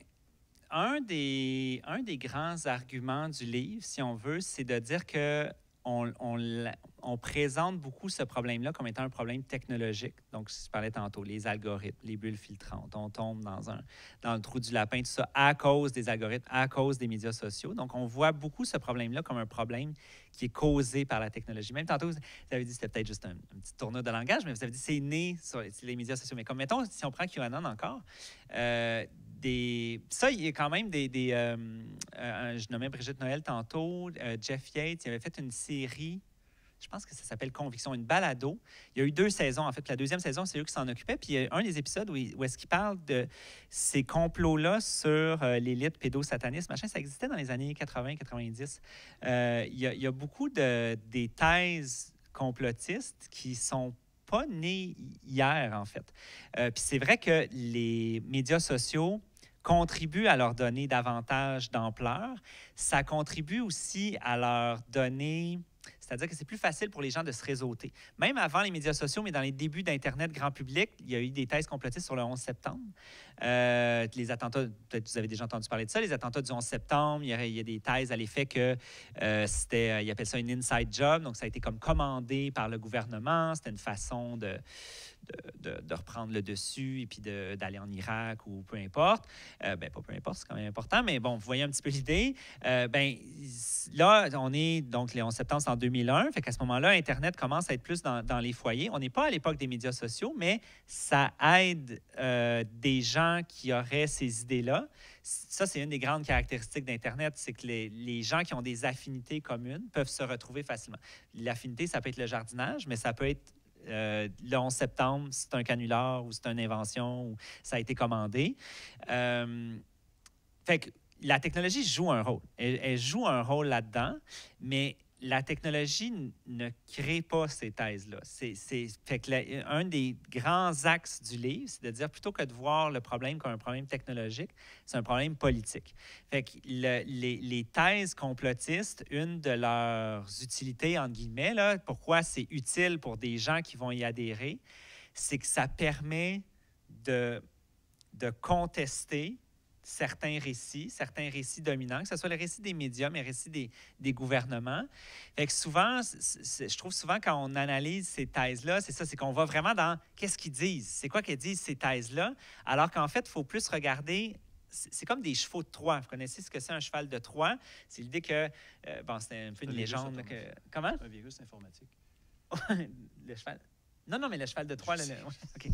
Un des grands arguments du livre, si on veut, c'est de dire que on présente beaucoup ce problème-là comme étant un problème technologique. Donc, je parlais tantôt, les algorithmes, les bulles filtrantes, on tombe dans le trou du lapin, tout ça à cause des algorithmes, à cause des médias sociaux. Donc, on voit beaucoup ce problème-là comme un problème qui est causé par la technologie. Même tantôt, vous avez dit que c'était peut-être juste un petit tournure de langage, mais vous avez dit que c'est né sur les médias sociaux. Mais comme, mettons, si on prend QAnon encore, ça, il y a quand même je nommais Brigitte Noël tantôt, Jeff Yates, il avait fait une série, je pense que ça s'appelle Conviction, une balado. Il y a eu 2 saisons. En fait, la 2e saison, c'est eux qui s'en occupaient. Puis il y a un des épisodes où est-ce qu'il parle de ces complots-là sur l'élite pédosataniste, machin. Ça existait dans les années 80-90. Il y a beaucoup des thèses complotistes qui sont pas nées hier, en fait. Puis c'est vrai que les médias sociaux contribuent à leur donner davantage d'ampleur. Ça contribue aussi à leur donner... C'est-à-dire que c'est plus facile pour les gens de se réseauter. Même avant les médias sociaux, mais dans les débuts d'Internet grand public, il y a eu des thèses complotistes sur le 11 septembre. Les attentats, peut-être vous avez déjà entendu parler de ça, les attentats du 11 septembre, il y a des thèses à l'effet que ils appellent ça une inside job, donc ça a été comme commandé par le gouvernement, c'était une façon de reprendre le dessus et puis d'aller en Irak ou peu importe. Pas peu importe, c'est quand même important, mais bon, vous voyez un petit peu l'idée. Là, on est, donc, le 11 septembre, c'est en 2001, fait qu'à ce moment-là, Internet commence à être plus dans les foyers. On n'est pas à l'époque des médias sociaux, mais ça aide des gens qui auraient ces idées-là. Ça, c'est une des grandes caractéristiques d'Internet, c'est que les gens qui ont des affinités communes peuvent se retrouver facilement. L'affinité, ça peut être le jardinage, mais ça peut être le 11 septembre, c'est un canular ou c'est une invention ou ça a été commandé. Fait que la technologie joue un rôle. Elle joue un rôle là-dedans, mais la technologie ne crée pas ces thèses-là. Fait que un des grands axes du livre, c'est de dire plutôt que de voir le problème comme un problème technologique, c'est un problème politique. Fait que les thèses complotistes, une de leurs utilités, entre guillemets, là, pourquoi c'est utile pour des gens qui vont y adhérer, c'est que ça permet de contester certains récits dominants, que ce soit le récit des médias, mais le récit des gouvernements. Fait que souvent, je trouve souvent quand on analyse ces thèses-là, c'est ça, c'est qu'on va vraiment dans qu'est-ce qu'ils disent, c'est quoi qu'elles disent ces thèses-là, alors qu'en fait, il faut plus regarder. C'est comme des chevaux de Troie. Vous connaissez ce que c'est un cheval de Troie? C'est l'idée que, c'est un peu une légende. Comment? Un virus informatique. Le cheval... Non, mais le cheval de Troie, OK.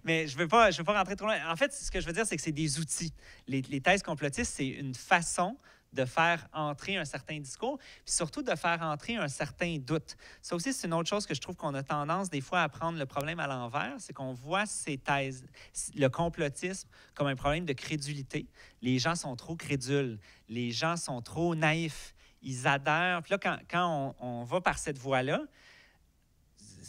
Mais je veux pas rentrer trop loin. En fait, ce que je veux dire, c'est que c'est des outils. Les thèses complotistes, c'est une façon de faire entrer un certain discours, puis surtout de faire entrer un certain doute. Ça aussi, c'est une autre chose que je trouve qu'on a tendance des fois à prendre le problème à l'envers, c'est qu'on voit ces thèses, le complotisme, comme un problème de crédulité. Les gens sont trop crédules, les gens sont trop naïfs, ils adhèrent. Puis là, quand on va par cette voie-là,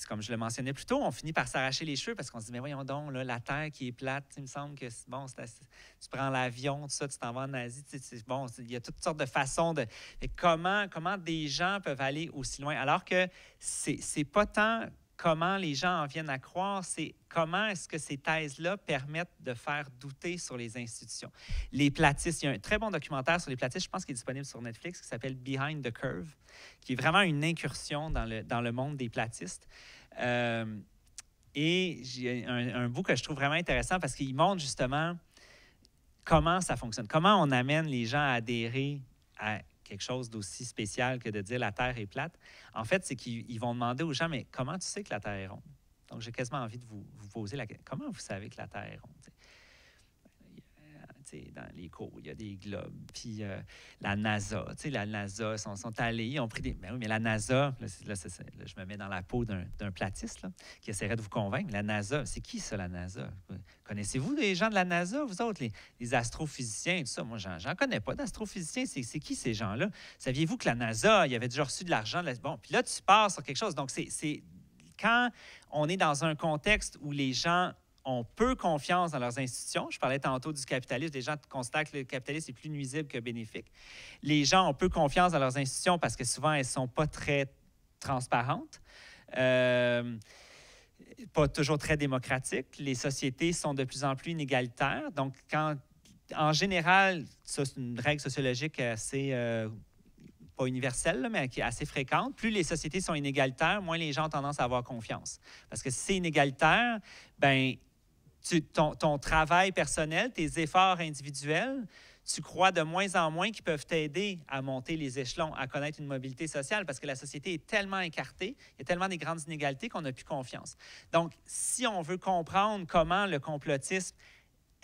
comme je le mentionnais plus tôt, on finit par s'arracher les cheveux parce qu'on se dit, mais voyons donc, là, la Terre qui est plate, il me semble que, bon, tu prends l'avion, tout ça, tu t'en vas en Asie, bon, il y a toutes sortes de façons de... Comment des gens peuvent aller aussi loin? Alors que c'est pas tant comment les gens en viennent à croire, c'est comment est-ce que ces thèses-là permettent de faire douter sur les institutions. Les platistes, il y a un très bon documentaire sur les platistes, je pense qu'il est disponible sur Netflix, qui s'appelle Behind the Curve, qui est vraiment une incursion dans le monde des platistes. Et j'ai un bout que je trouve vraiment intéressant parce qu'il montre justement comment ça fonctionne, comment on amène les gens à adhérer à quelque chose d'aussi spécial que de dire la Terre est plate. En fait, c'est qu'ils vont demander aux gens, mais comment tu sais que la Terre est ronde? Donc, j'ai quasiment envie de vous poser la question. Comment vous savez que la Terre est ronde? Dans les cours, il y a des globes. Puis la NASA, la NASA sont allés, ils ont pris des... Ben oui, mais la NASA, là, je me mets dans la peau d'un platiste là, qui essaierait de vous convaincre. La NASA, c'est qui ça, la NASA? Connaissez-vous des gens de la NASA, vous autres, les astrophysiciens et tout ça? Moi, j'en connais pas d'astrophysiciens. C'est qui ces gens-là? Saviez-vous que la NASA, il avait déjà reçu de l'argent? Bon, puis là, tu pars sur quelque chose. Donc, c'est quand on est dans un contexte où les gens ont peu confiance dans leurs institutions. Je parlais tantôt du capitalisme. Les gens considèrent que le capitalisme est plus nuisible que bénéfique. Les gens ont peu confiance dans leurs institutions parce que souvent, elles ne sont pas très transparentes, pas toujours très démocratiques. Les sociétés sont de plus en plus inégalitaires. Donc, en général, ça, c'est une règle sociologique assez... pas universelle, là, mais qui est assez fréquente. Plus les sociétés sont inégalitaires, moins les gens ont tendance à avoir confiance. Parce que si c'est inégalitaire, ben ton travail personnel, tes efforts individuels, tu crois de moins en moins qu'ils peuvent t'aider à monter les échelons, à connaître une mobilité sociale, parce que la société est tellement écartée, il y a tellement des grandes inégalités qu'on n'a plus confiance. Donc, si on veut comprendre comment le complotisme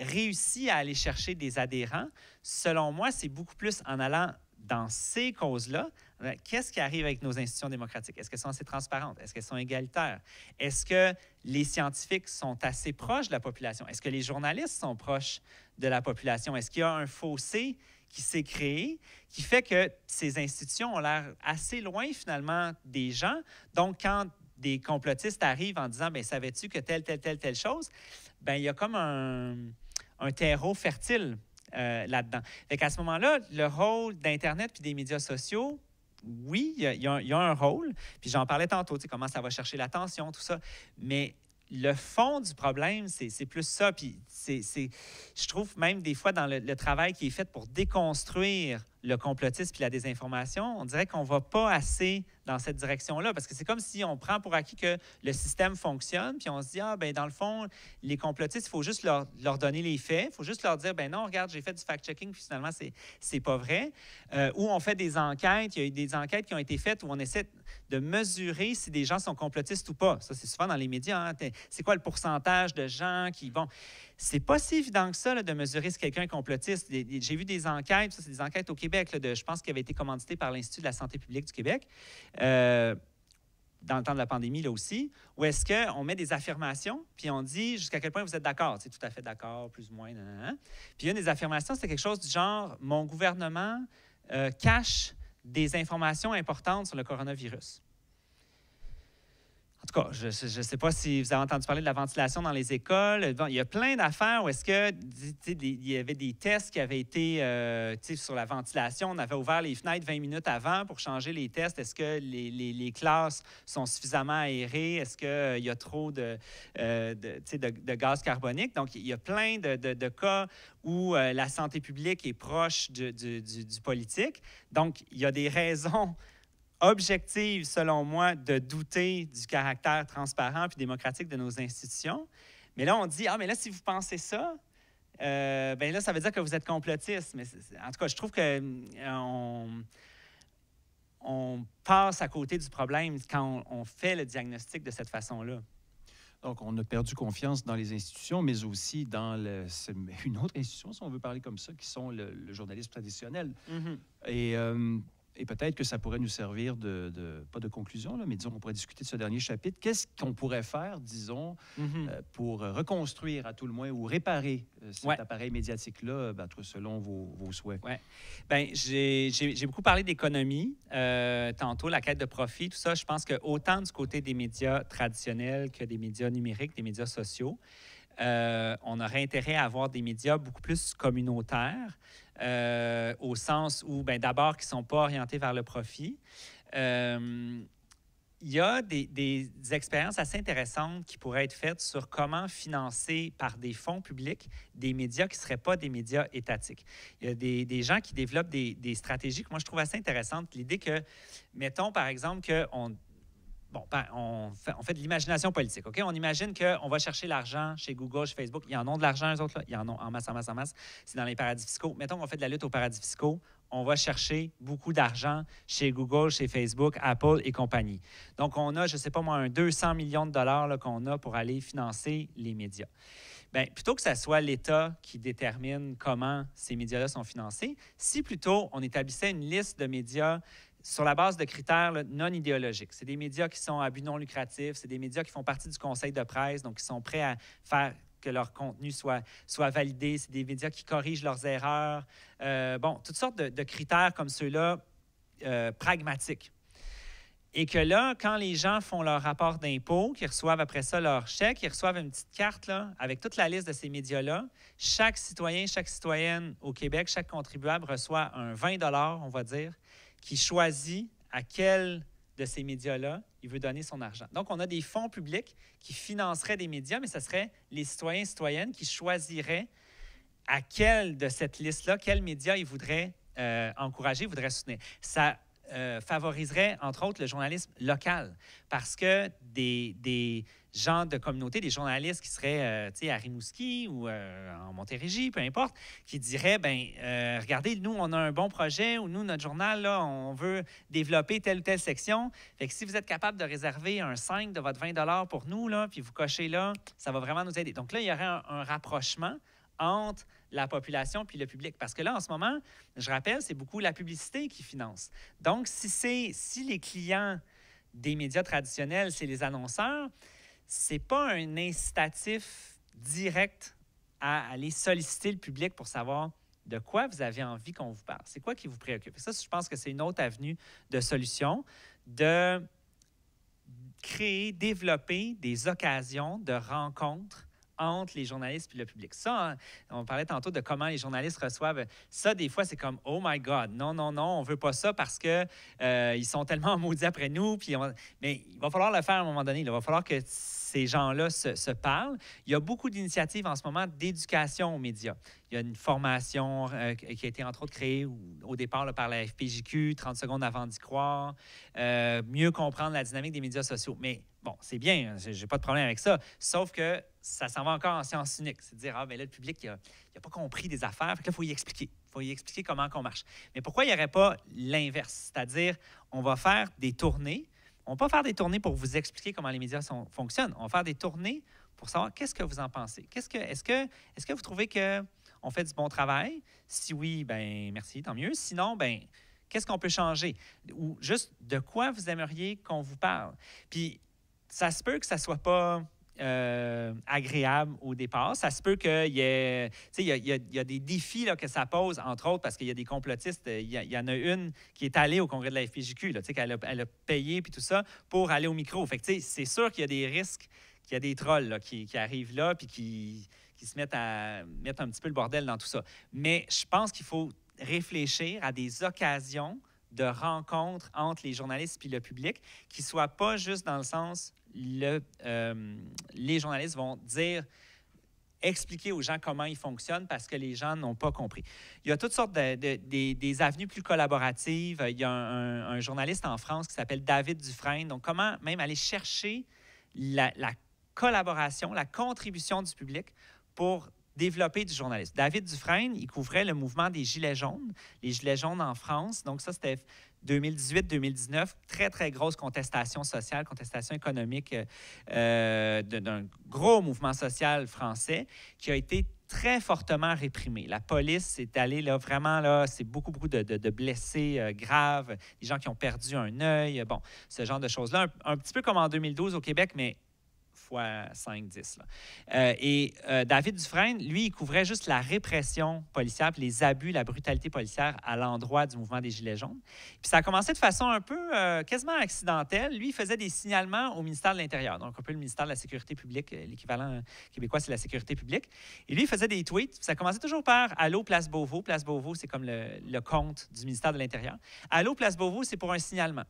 réussit à aller chercher des adhérents, selon moi, c'est beaucoup plus en allant dans ces causes-là. Qu'est-ce qui arrive avec nos institutions démocratiques? Est-ce qu'elles sont assez transparentes? Est-ce qu'elles sont égalitaires? Est-ce que les scientifiques sont assez proches de la population? Est-ce que les journalistes sont proches de la population? Est-ce qu'il y a un fossé qui s'est créé, qui fait que ces institutions ont l'air assez loin, finalement, des gens? Donc, quand des complotistes arrivent en disant, bien, savais-tu que telle chose? Bien, il y a comme un terreau fertile là-dedans. Fait qu'à ce moment-là, le rôle d'Internet puis des médias sociaux, oui, il y a un rôle. Puis j'en parlais tantôt, tu sais, comment ça va chercher l'attention, tout ça. Mais le fond du problème, c'est plus ça. Puis je trouve même des fois dans le travail qui est fait pour déconstruire le complotisme puis la désinformation, on dirait qu'on ne va pas assez dans cette direction-là, parce que c'est comme si on prend pour acquis que le système fonctionne, puis on se dit, ah, ben dans le fond, les complotistes, il faut juste leur donner les faits, il faut juste leur dire, ben non, regarde, j'ai fait du fact-checking, puis finalement, c'est pas vrai. Ou on fait des enquêtes, il y a eu des enquêtes qui ont été faites où on essaie de mesurer si des gens sont complotistes ou pas. Ça, c'est souvent dans les médias. Hein? C'est quoi le pourcentage de gens qui vont... C'est pas si évident que ça là, de mesurer si quelqu'un est complotiste. J'ai vu des enquêtes, ça c'est des enquêtes au Québec, là, je pense, qui avaient été commanditées par l'Institut de la santé publique du Québec, dans le temps de la pandémie là aussi, où est-ce qu'on met des affirmations, puis on dit jusqu'à quel point vous êtes d'accord. C'est tout à fait d'accord, plus ou moins. Puis une des affirmations, c'est quelque chose du genre, mon gouvernement cache des informations importantes sur le coronavirus. En tout cas, je ne sais pas si vous avez entendu parler de la ventilation dans les écoles. Bon, il y a plein d'affaires où est-ce que il y avait des tests qui avaient été sur la ventilation. On avait ouvert les fenêtres 20 minutes avant pour changer les tests. Est-ce que les classes sont suffisamment aérées? Est-ce qu'il y a trop de gaz carbonique? Donc, il y a plein de cas où la santé publique est proche du politique. Donc, il y a des raisons objective, selon moi, de douter du caractère transparent puis démocratique de nos institutions. Mais là, on dit, ah, mais là, si vous pensez ça, bien là, ça veut dire que vous êtes complotiste. Mais en tout cas, je trouve on passe à côté du problème quand on fait le diagnostic de cette façon-là. Donc, on a perdu confiance dans les institutions, mais aussi dans une autre institution, si on veut parler comme ça, qui sont le journalisme traditionnel. Mm-hmm. Et peut-être que ça pourrait nous servir pas de conclusion, là, mais disons, on pourrait discuter de ce dernier chapitre. Qu'est-ce qu'on pourrait faire, disons, pour reconstruire à tout le moins ou réparer cet appareil médiatique-là, selon vos souhaits? Oui. Bien, j'ai beaucoup parlé d'économie tantôt, la quête de profit, tout ça. Je pense que autant du côté des médias traditionnels que des médias numériques, des médias sociaux, on aurait intérêt à avoir des médias beaucoup plus communautaires, au sens où, d'abord, qui ne sont pas orientés vers le profit. Il y a des expériences assez intéressantes qui pourraient être faites sur comment financer par des fonds publics des médias qui ne seraient pas des médias étatiques. Il y a des gens qui développent des stratégies que moi, je trouve assez intéressantes. L'idée que, mettons, par exemple, on fait de l'imagination politique. OK? On imagine qu'on va chercher l'argent chez Google, chez Facebook. Ils en ont de l'argent, eux autres, là. Ils en ont en masse. C'est dans les paradis fiscaux. Mettons qu'on fait de la lutte aux paradis fiscaux. On va chercher beaucoup d'argent chez Google, chez Facebook, Apple et compagnie. Donc, on a, je ne sais pas moi, un 200 millions de dollars là, qu'on a pour aller financer les médias. Bien, plutôt que ce soit l'État qui détermine comment ces médias-là sont financés, si plutôt on établissait une liste de médias sur la base de critères non idéologiques. C'est des médias qui sont à but non lucratif, c'est des médias qui font partie du conseil de presse, donc qui sont prêts à faire que leur contenu soit validé. C'est des médias qui corrigent leurs erreurs. Toutes sortes de critères comme ceux-là, pragmatiques. Et que là, quand les gens font leur rapport d'impôt, qu'ils reçoivent après ça leur chèque, ils reçoivent une petite carte là, avec toute la liste de ces médias-là. Chaque citoyen, chaque citoyenne au Québec, chaque contribuable reçoit un 20 $, on va dire, qui choisit à quel de ces médias-là il veut donner son argent. Donc, on a des fonds publics qui financeraient des médias, mais ce serait les citoyens et citoyennes qui choisiraient à quel de cette liste-là, quel média ils voudraient encourager, ils voudraient soutenir. Ça favoriserait, entre autres, le journalisme local. Parce que des gens de communauté, des journalistes qui seraient à Rimouski ou en Montérégie, peu importe, qui diraient, regardez, nous, on a un bon projet, ou nous, notre journal, là, on veut développer telle ou telle section. Fait que si vous êtes capable de réserver un 5 de votre 20 pour nous, là, puis vous cochez là, ça va vraiment nous aider. Donc là, il y aurait un rapprochement entre la population puis le public. Parce que là, en ce moment, je rappelle, c'est beaucoup la publicité qui finance. Donc, si les clients des médias traditionnels, c'est les annonceurs, c'est pas un incitatif direct à aller solliciter le public pour savoir de quoi vous avez envie qu'on vous parle. C'est quoi qui vous préoccupe? Et ça, je pense que c'est une autre avenue de solution, de créer, développer des occasions de rencontres entre les journalistes et le public. Ça, hein, on parlait tantôt de comment les journalistes reçoivent. Ça, des fois, c'est comme « Oh my God, non, non, non, on veut pas ça parce que ils sont tellement maudits après nous. » Mais il va falloir le faire à un moment donné. Il va falloir que ces gens-là se parlent. Il y a beaucoup d'initiatives en ce moment d'éducation aux médias. Il y a une formation qui a été, entre autres, créée au départ là, par la FPJQ, 30 secondes avant d'y croire, mieux comprendre la dynamique des médias sociaux. Mais bon, c'est bien, j'ai pas de problème avec ça, sauf que ça s'en va encore en science unique. C'est de dire, là, le public, il n'a pas compris des affaires, fait que là, il faut y expliquer. Il faut y expliquer comment on marche. Mais pourquoi il n'y aurait pas l'inverse? C'est-à-dire, on va faire des tournées. On ne va pas faire des tournées pour vous expliquer comment les médias fonctionnent. On va faire des tournées pour savoir qu'est-ce que vous en pensez. Est-ce que vous trouvez qu'on fait du bon travail? Si oui, ben merci, tant mieux. Sinon, ben qu'est-ce qu'on peut changer? Ou juste de quoi vous aimeriez qu'on vous parle? Puis, ça se peut que ça ne soit pas agréable au départ. Ça se peut qu'il y ait... Tu sais, il y a des défis là, que ça pose, entre autres, parce qu'il y a des complotistes. Il y en a une qui est allée au congrès de la FPJQ, là, tu sais, elle a payé puis tout ça pour aller au micro. Fait que, tu sais, c'est sûr qu'il y a des risques, qu'il y a des trolls là, qui arrivent là puis qui se mettent à mettre un petit peu le bordel dans tout ça. Mais je pense qu'il faut réfléchir à des occasions de rencontres entre les journalistes et le public qui ne soient pas juste dans le sens les journalistes vont expliquer aux gens comment ils fonctionnent parce que les gens n'ont pas compris. Il y a toutes sortes des avenues plus collaboratives. Il y a un journaliste en France qui s'appelle David Dufresne. Donc, comment même aller chercher la collaboration, la contribution du public pour développer du journalisme. David Dufresne, il couvrait le mouvement des Gilets jaunes, les Gilets jaunes en France. Donc ça, c'était 2018-2019, très, très grosse contestation sociale, contestation économique d'un gros mouvement social français qui a été très fortement réprimé. La police est allée là, vraiment, là, c'est beaucoup de blessés graves, des gens qui ont perdu un œil, bon, ce genre de choses-là. Un petit peu comme en 2012 au Québec, mais fois 5-10. David Dufresne, lui, il couvrait juste la répression policière, puis les abus, la brutalité policière à l'endroit du mouvement des Gilets jaunes. Puis ça a commencé de façon un peu quasiment accidentelle. Lui, il faisait des signalements au ministère de l'Intérieur, donc un peu le ministère de la Sécurité publique, l'équivalent québécois, c'est la Sécurité publique. Et lui, il faisait des tweets. Ça commençait toujours par « Allô, Place Beauvau ». Place Beauvau, c'est comme le compte du ministère de l'Intérieur. « Allô, Place Beauvau », c'est pour un signalement.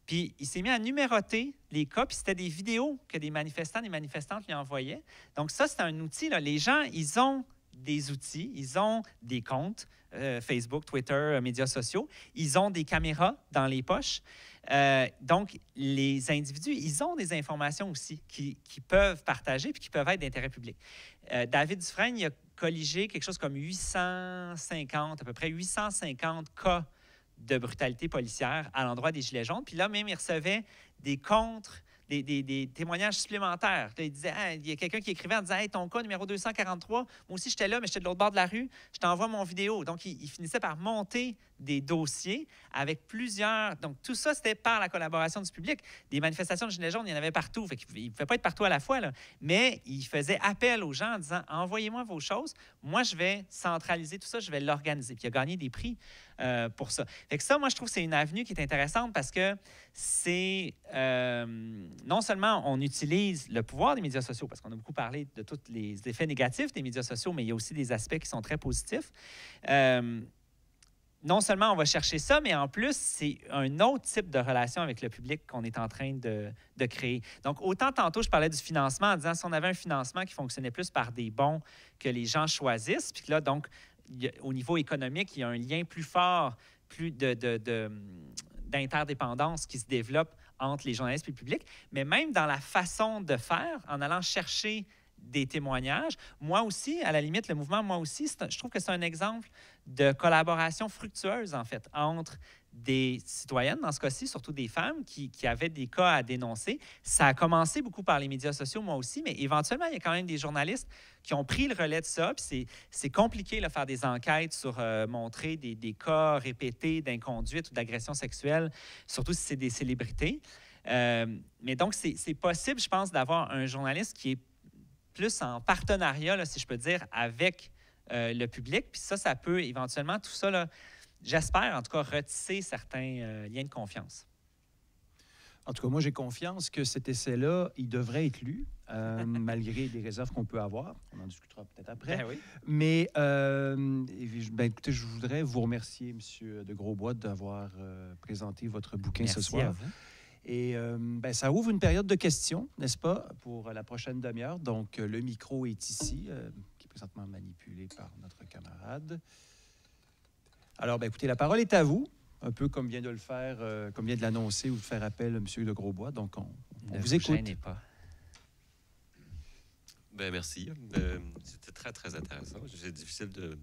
Puis il s'est mis à numéroter les cas, puis c'était des vidéos que des manifestants, des manifestantes lui envoyaient. Donc ça, c'est un outil. Là. Les gens, ils ont des outils, ils ont des comptes, Facebook, Twitter, médias sociaux. Ils ont des caméras dans les poches. Donc, les individus, ils ont des informations aussi qui peuvent partager puis qui peuvent être d'intérêt public. David Dufresne, il a colligé quelque chose comme 850, à peu près 850 cas de brutalité policière à l'endroit des Gilets jaunes. Puis là, même, il recevait des des témoignages supplémentaires. Il disait, il y a quelqu'un qui écrivait en disant, hey, ton cas numéro 243, moi aussi j'étais là, mais j'étais de l'autre bord de la rue, je t'envoie mon vidéo. Donc, il finissait par monter des dossiers avec plusieurs. Donc, tout ça, c'était par la collaboration du public. Des manifestations de Gilets jaunes, il y en avait partout. Fait qu'il ne pouvait pas être partout à la fois, là. Mais il faisait appel aux gens en disant, envoyez-moi vos choses. Moi, je vais centraliser tout ça, je vais l'organiser. Puis il a gagné des prix pour ça. Fait que ça, moi, je trouve que c'est une avenue qui est intéressante parce que c'est non seulement on utilise le pouvoir des médias sociaux, parce qu'on a beaucoup parlé de tous les effets négatifs des médias sociaux, mais il y a aussi des aspects qui sont très positifs. Non seulement on va chercher ça, mais en plus, c'est un autre type de relation avec le public qu'on est en train de créer. Donc, autant tantôt, je parlais du financement en disant si on avait un financement qui fonctionnait plus par des bons que les gens choisissent, puis que là, donc, au niveau économique, il y a un lien plus fort, plus de d'interdépendance qui se développe entre les journalistes et le public, mais même dans la façon de faire, en allant chercher des témoignages. Moi aussi, à la limite, le mouvement Moi aussi, je trouve que c'est un exemple de collaboration fructueuse, en fait, entre des citoyennes, dans ce cas-ci, surtout des femmes qui avaient des cas à dénoncer. Ça a commencé beaucoup par les médias sociaux, moi aussi, mais éventuellement, il y a quand même des journalistes qui ont pris le relais de ça. Puis c'est compliqué de faire des enquêtes sur montrer des cas répétés d'inconduite ou d'agression sexuelle, surtout si c'est des célébrités. Mais donc, c'est possible, je pense, d'avoir un journaliste qui est plus en partenariat, là, si je peux dire, avec le public. Puis ça peut éventuellement, tout ça, là, j'espère, en tout cas, retisser certains liens de confiance. En tout cas, moi, j'ai confiance que cet essai-là, il devrait être lu, malgré les réserves qu'on peut avoir. On en discutera peut-être après. Ben oui. Mais, écoutez, je voudrais vous remercier, M. de Grosbois, d'avoir présenté votre bouquin ce soir. Merci à vous. Et ça ouvre une période de questions, n'est-ce pas, pour la prochaine demi-heure. Donc, le micro est ici, qui est présentement manipulé par notre camarade. Alors, écoutez, la parole est à vous, un peu comme vient de le faire, comme vient de l'annoncer ou de faire appel à M. de Grosbois. Donc, on vous écoute. Ne pas. Merci. C'était très, très intéressant. C'est difficile de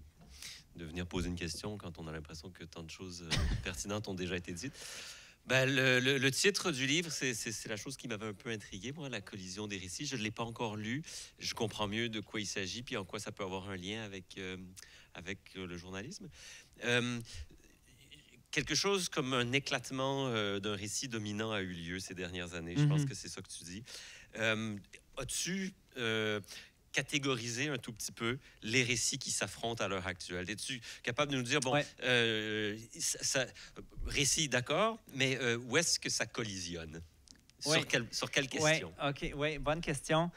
venir poser une question quand on a l'impression que tant de choses pertinentes ont déjà été dites. Le titre du livre, c'est la chose qui m'avait un peu intrigué, moi, la collision des récits. Je ne l'ai pas encore lu. Je comprends mieux de quoi il s'agit, puis en quoi ça peut avoir un lien avec le journalisme. Quelque chose comme un éclatement d'un récit dominant a eu lieu ces dernières années. Je pense que c'est ça que tu dis. As-tu catégoriser un tout petit peu les récits qui s'affrontent à l'heure actuelle? Es-tu capable de nous dire, récit, d'accord, mais où est-ce que ça collisionne? Sur quelle question? Oui, bonne question.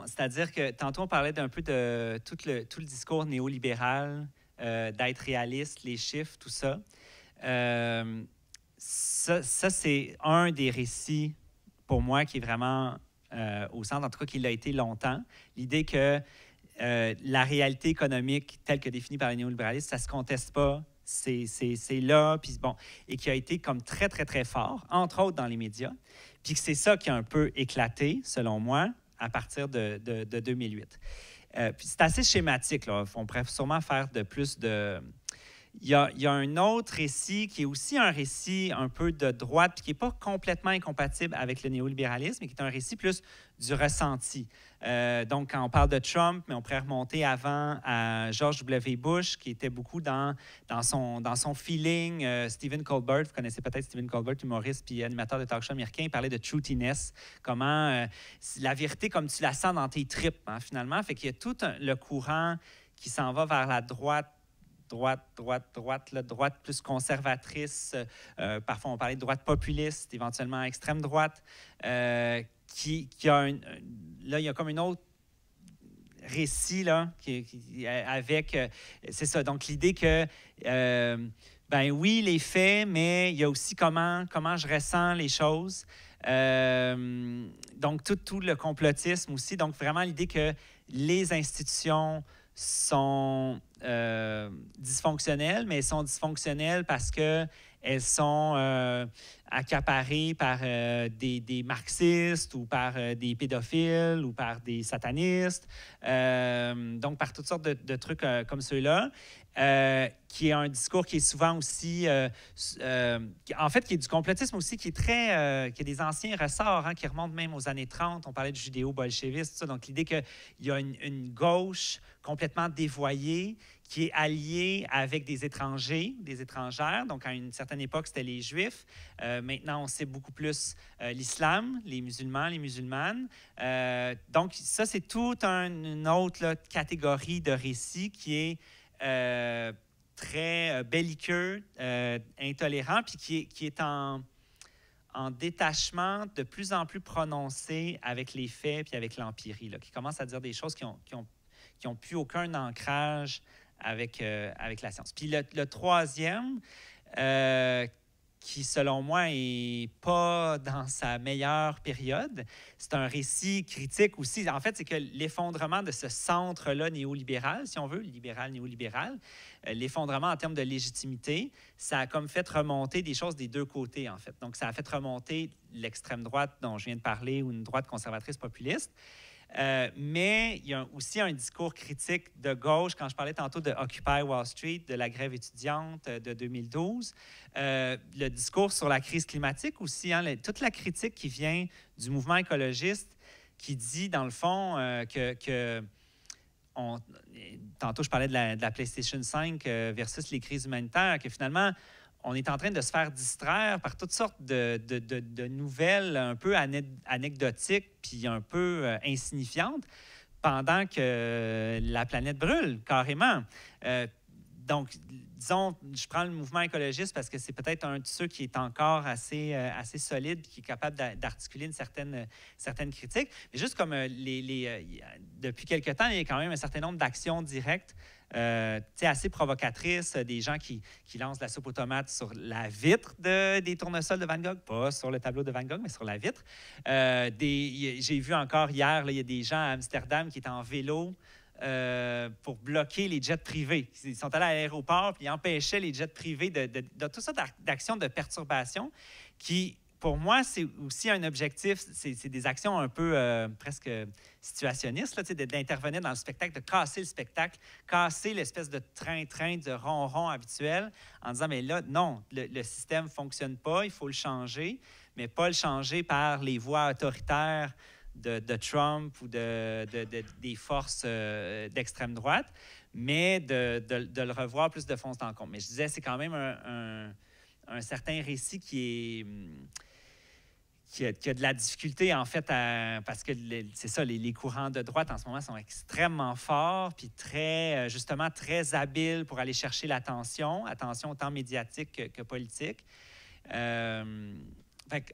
C'est-à-dire que tantôt, on parlait d'un peu de tout le discours néolibéral, d'être réaliste, les chiffres, tout ça. Ça, c'est un des récits pour moi, qui est vraiment au centre, en tout cas, qui l'a été longtemps. L'idée que la réalité économique telle que définie par le néolibéralisme, ça ne se conteste pas, c'est là, puis et qui a été comme très, très, très fort, entre autres dans les médias, puis que c'est ça qui a un peu éclaté, selon moi, à partir de 2008. Puis c'est assez schématique, là. On pourrait sûrement faire de plus de... Il y a un autre récit qui est aussi un récit un peu de droite, puis qui n'est pas complètement incompatible avec le néolibéralisme, mais qui est un récit plus du ressenti. Donc, quand on parle de Trump, mais on pourrait remonter avant à George W. Bush, qui était beaucoup dans son feeling. Stephen Colbert, vous connaissez peut-être Stephen Colbert, humoriste puis animateur de talk show américain, il parlait de truthiness, comment la vérité comme tu la sens dans tes tripes, hein, finalement. Fait qu'il y a tout le courant qui s'en va vers la droite plus conservatrice. Parfois, on parlait de droite populiste, éventuellement extrême droite, qui a là, il y a comme une autre récit, là, avec... c'est ça, donc l'idée que, oui, les faits, mais il y a aussi comment je ressens les choses. Donc, tout le complotisme aussi. Donc, vraiment l'idée que les institutions sont dysfonctionnelles, mais elles sont dysfonctionnelles parce qu'elles sont accaparées par des marxistes ou par des pédophiles ou par des satanistes, donc par toutes sortes de trucs comme ceux-là, qui est un discours qui est souvent aussi, en fait, qui est du complotisme aussi, qui a des anciens ressorts, hein, qui remontent même aux années 30. On parlait de judéo-bolchevisme, tout ça. Donc, l'idée qu'il y a une gauche complètement dévoyée qui est alliée avec des étrangers, des étrangères. Donc, à une certaine époque, c'était les Juifs. Maintenant, on sait beaucoup plus l'islam, les musulmans, les musulmanes. Donc, ça, c'est toute une autre catégorie de récits qui est très belliqueux, intolérant, puis qui est en détachement de plus en plus prononcé avec les faits puis avec l'empirie, là, qui commence à dire des choses qui ont plus aucun ancrage avec la science. Puis le troisième, qui, selon moi, n'est pas dans sa meilleure période. C'est un récit critique aussi. En fait, c'est que l'effondrement de ce centre-là néolibéral, si on veut, libéral-néolibéral, l'effondrement en termes de légitimité, ça a comme fait remonter des choses des deux côtés, en fait. Donc, ça a fait remonter l'extrême droite dont je viens de parler ou une droite conservatrice populiste. Mais il y a aussi un discours critique de gauche, quand je parlais tantôt de Occupy Wall Street, de la grève étudiante de 2012, le discours sur la crise climatique aussi, hein, toute la critique qui vient du mouvement écologiste qui dit, dans le fond, tantôt je parlais de la PlayStation 5 versus les crises humanitaires, que finalement, on est en train de se faire distraire par toutes sortes de nouvelles un peu anecdotiques puis un peu insignifiantes pendant que la planète brûle, carrément. Donc, disons, je prends le mouvement écologiste parce que c'est peut-être un de ceux qui est encore assez solide et qui est capable d'articuler une certaine critique. Mais juste comme depuis quelque temps, il y a quand même un certain nombre d'actions directes assez provocatrices, des gens qui lancent de la soupe aux tomates sur la vitre des tournesols de Van Gogh, pas sur le tableau de Van Gogh, mais sur la vitre. J'ai vu encore hier, là, il y a des gens à Amsterdam qui étaient en vélo pour bloquer les jets privés. Ils sont allés à l'aéroport puis ils empêchaient les jets privés de tout ça d'actions de perturbation qui, pour moi, c'est aussi un objectif, c'est des actions un peu presque situationnistes, là, d'intervenir dans le spectacle, de casser le spectacle, casser l'espèce de train-train, de ronron habituel, en disant, mais là, non, le système ne fonctionne pas, il faut le changer, mais pas le changer par les voies autoritaires de Trump ou des forces d'extrême droite, mais de le revoir plus de fond en comble. Mais je disais, c'est quand même un certain récit qui a de la difficulté, en fait, parce que c'est ça, les courants de droite en ce moment sont extrêmement forts, puis justement très habiles pour aller chercher attention autant médiatique que politique.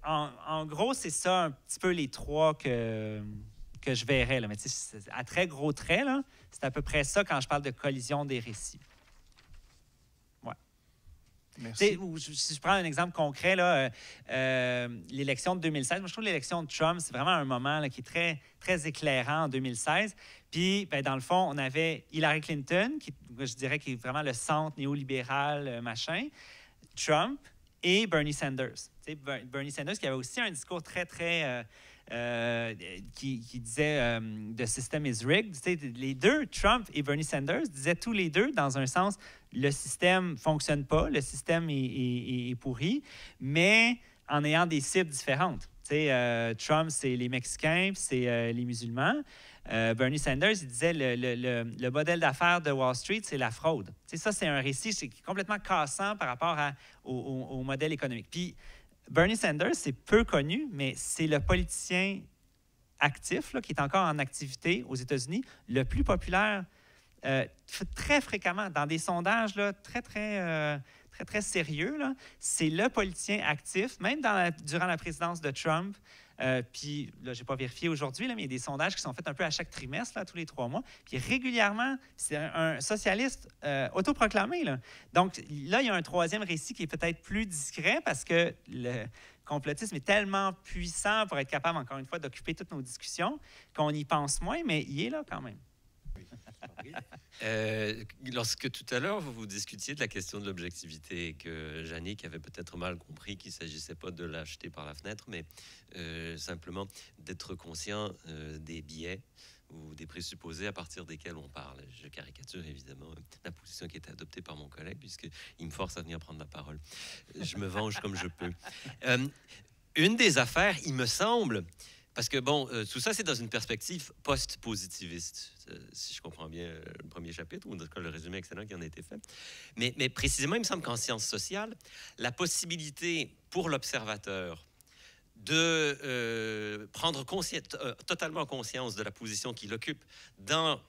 En gros, c'est ça un petit peu les trois que je verrais. Là. Mais à très gros traits, là, c'est à peu près ça quand je parle de collision des récits. Ouais. Merci. Si je prends un exemple concret, là, l'élection de 2016, moi, je trouve que l'élection de Trump, c'est vraiment un moment là, qui est très, très éclairant en 2016. Puis, dans le fond, on avait Hillary Clinton, qui, je dirais, qui est vraiment le centre néolibéral, machin, Trump et Bernie Sanders. Bernie Sanders qui avait aussi un discours très, très... qui disait « The system is rigged ». Les deux, Trump et Bernie Sanders, disaient tous les deux, dans un sens, le système ne fonctionne pas, le système est pourri, mais en ayant des cibles différentes. Trump, c'est les Mexicains, puis c'est les musulmans. Bernie Sanders, il disait le modèle d'affaires de Wall Street, c'est la fraude. Ça, c'est un récit qui est complètement cassant par rapport au modèle économique. Puis Bernie Sanders, c'est peu connu, mais c'est le politicien actif, là, qui est encore en activité aux États-Unis, le plus populaire très fréquemment dans des sondages là, très sérieux. C'est le politicien actif, même durant la présidence de Trump. Puis, là, je n'ai pas vérifié aujourd'hui, mais il y a des sondages qui sont faits un peu à chaque trimestre, là, tous les 3 mois. Puis régulièrement, c'est un socialiste autoproclamé. Là. Donc, là, il y a un troisième récit qui est peut-être plus discret parce que le complotisme est tellement puissant pour être capable, encore une fois, d'occuper toutes nos discussions qu'on y pense moins, mais il est là quand même. Lorsque tout à l'heure vous discutiez de la question de l'objectivité et que Yannick avait peut-être mal compris qu'il ne s'agissait pas de l'acheter par la fenêtre, mais simplement d'être conscient des biais ou des présupposés à partir desquels on parle. Je caricature évidemment la position qui a été adoptée par mon collègue puisqu'il me force à venir prendre la parole. Je me venge comme je peux. Une des affaires, il me semble... Parce que, bon, tout ça, c'est dans une perspective post-positiviste, si je comprends bien le premier chapitre, ou en tout cas le résumé excellent qui en a été fait. Mais précisément, il me semble qu'en sciences sociales, la possibilité pour l'observateur de prendre totalement conscience de la position qu'il occupe dans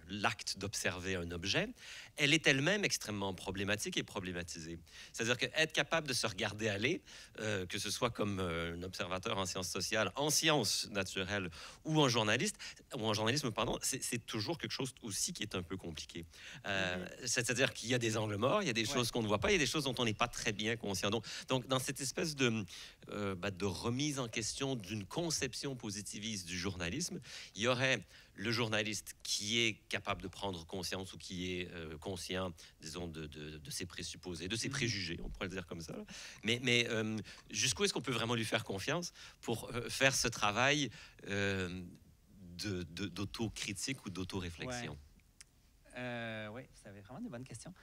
l'acte d'observer un objet, elle est elle-même extrêmement problématique et problématisée. C'est-à-dire qu'être capable de se regarder aller, que ce soit comme un observateur en sciences sociales, en sciences naturelles ou en journalisme, pardon, c'est toujours quelque chose aussi qui est un peu compliqué. C'est-à-dire qu'il y a des angles morts, il y a des choses qu'on ne voit pas, il y a des choses dont on n'est pas très bien conscient. Donc dans cette espèce de remise en question d'une conception positiviste du journalisme, il y aurait le journaliste qui est capable de prendre conscience ou qui est conscient, disons, de ses présupposés, de ses préjugés, on pourrait le dire comme ça. Mais jusqu'où est-ce qu'on peut vraiment lui faire confiance pour faire ce travail d'autocritique ou d'autoréflexion? Oui, vous avez vraiment des bonnes questions.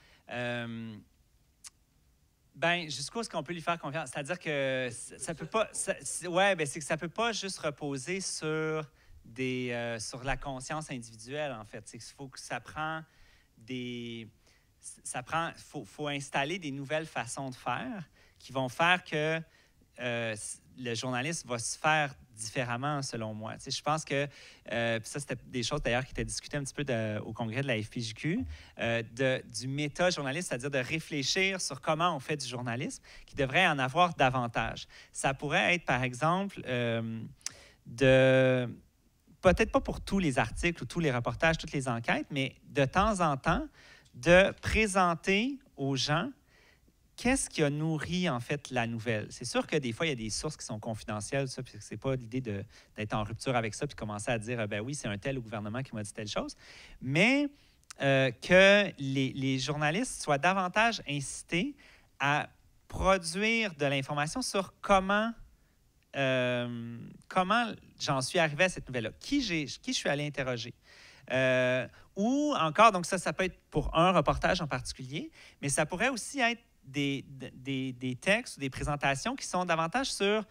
Jusqu'où est-ce qu'on peut lui faire confiance? C'est-à-dire que ça peut pas... c'est que ça peut pas juste reposer sur la conscience individuelle, en fait. C'est qu'il faut que ça prend faut installer des nouvelles façons de faire qui vont faire que le journaliste va se faire différemment, selon moi. Tu sais, je pense que, ça, c'était des choses d'ailleurs qui étaient discutées un petit peu au congrès de la FPJQ, du méta-journalisme, c'est-à-dire de réfléchir sur comment on fait du journalisme, qui devrait en avoir davantage. Ça pourrait être, par exemple, peut-être pas pour tous les articles ou tous les reportages, toutes les enquêtes, mais de temps en temps, de présenter aux gens qu'est-ce qui a nourri, en fait, la nouvelle. C'est sûr que des fois, il y a des sources qui sont confidentielles, ça, puis c'est pas l'idée d'être en rupture avec ça, puis commencer à dire, ben oui, c'est un tel au gouvernement qui m'a dit telle chose, mais que les journalistes soient davantage incités à produire de l'information sur comment j'en suis arrivé à cette nouvelle-là, qui je suis allé interroger. Ou encore, donc ça peut être pour un reportage en particulier, mais ça pourrait aussi être des textes ou des présentations qui sont davantage sur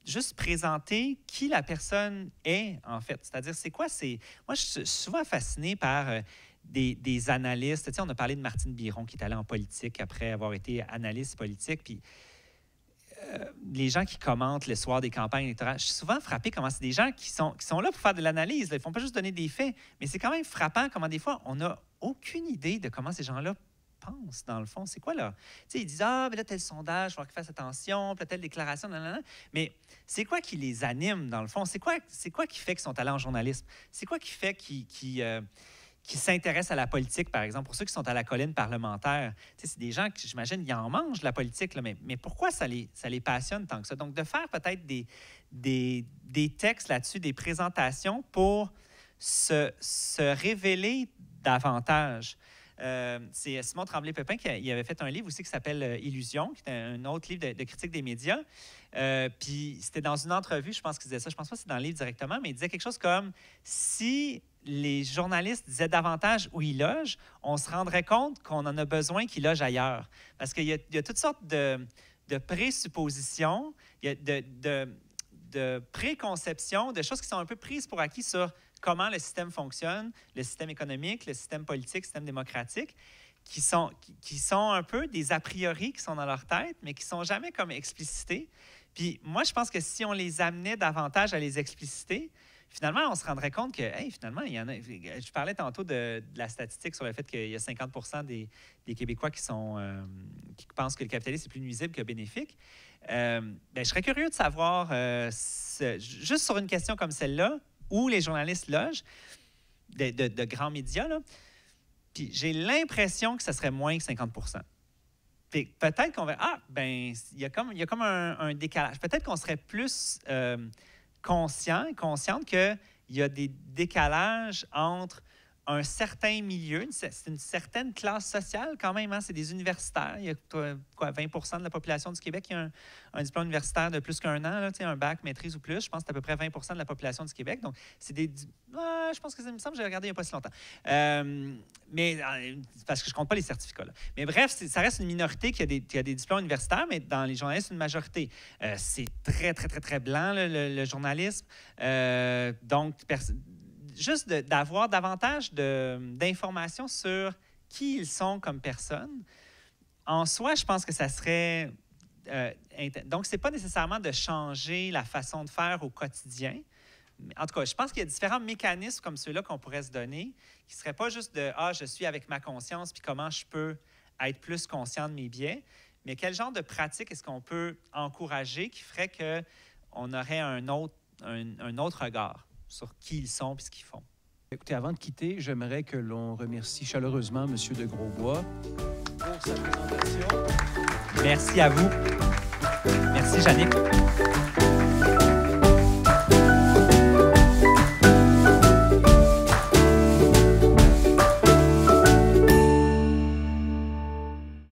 juste présenter qui la personne est, en fait. C'est-à-dire, moi, je suis souvent fasciné par des analystes. Tu sais, on a parlé de Martine Biron qui est allée en politique après avoir été analyste politique, puis les gens qui commentent le soir des campagnes électorales, je suis souvent frappé comment c'est des gens qui sont là pour faire de l'analyse. Ils ne font pas juste donner des faits, mais c'est quand même frappant comment des fois, on n'a aucune idée de comment ces gens-là pensent, dans le fond. C'est quoi, là? Tu sais, ils disent, mais là, tel sondage, il faut qu'ils fassent attention, puis là, telle déclaration, nanana. Mais c'est quoi qui les anime, dans le fond? C'est quoi qui fait qu'ils sont allés en journalisme? C'est quoi qui fait qu'ils s'intéressent à la politique, par exemple, pour ceux qui sont à la colline parlementaire? Tu sais, c'est des gens qui, j'imagine, ils en mangent de la politique, là, mais pourquoi ça les passionne tant que ça? Donc, de faire peut-être des textes là-dessus, des présentations pour se révéler davantage. C'est Simon Tremblay-Pépin qui avait fait un livre aussi qui s'appelle Illusion, qui est un autre livre de critique des médias. Puis c'était dans une entrevue, je pense qu'il disait ça, je pense pas que c'est dans le livre directement, mais il disait quelque chose comme si les journalistes disaient davantage où ils logent, on se rendrait compte qu'on en a besoin qu'ils logent ailleurs. Parce qu'il y a toutes sortes de présuppositions, il y a de préconceptions, de choses qui sont un peu prises pour acquis sur comment le système fonctionne, le système économique, le système politique, le système démocratique, qui sont un peu des a priori qui sont dans leur tête, mais qui ne sont jamais comme explicités. Puis moi, je pense que si on les amenait davantage à les expliciter, finalement, on se rendrait compte que, finalement, il y en a... Je parlais tantôt de la statistique sur le fait qu'il y a 50 % des Québécois qui pensent que le capitalisme est plus nuisible que bénéfique. Je serais curieux de savoir, juste sur une question comme celle-là, où les journalistes logent, de grands médias, là, puis j'ai l'impression que ça serait moins que 50 %. Puis peut-être qu'on va... il y a comme un décalage. Peut-être qu'on serait plus consciente qu'il y a des décalages entre un certain milieu, c'est une certaine classe sociale quand même, hein? C'est des universitaires. Il y a 20 % de la population du Québec qui a un diplôme universitaire de plus qu'un an, là, un bac, maîtrise ou plus. Je pense que c'est à peu près 20 % de la population du Québec. Donc, c'est je pense que ça me semble que j'ai regardé il n'y a pas si longtemps. Mais parce que je ne compte pas les certificats. Là. Mais bref, ça reste une minorité qui a des diplômes universitaires, mais dans les journalistes, c'est une majorité. C'est très, très, très, très blanc, là, le journalisme. Donc, juste d'avoir davantage d'informations sur qui ils sont comme personnes, en soi, je pense que ça serait Donc, ce n'est pas nécessairement de changer la façon de faire au quotidien. En tout cas, je pense qu'il y a différents mécanismes comme ceux-là qu'on pourrait se donner, qui ne seraient pas juste de « Ah, je suis avec ma conscience, puis comment je peux être plus conscient de mes biais », mais quel genre de pratique est-ce qu'on peut encourager qui ferait qu'on aurait un autre regard sur qui ils sont et ce qu'ils font. Écoutez, avant de quitter, j'aimerais que l'on remercie chaleureusement M. de Grosbois pour sa présentation. Merci à vous. Merci, Jannick.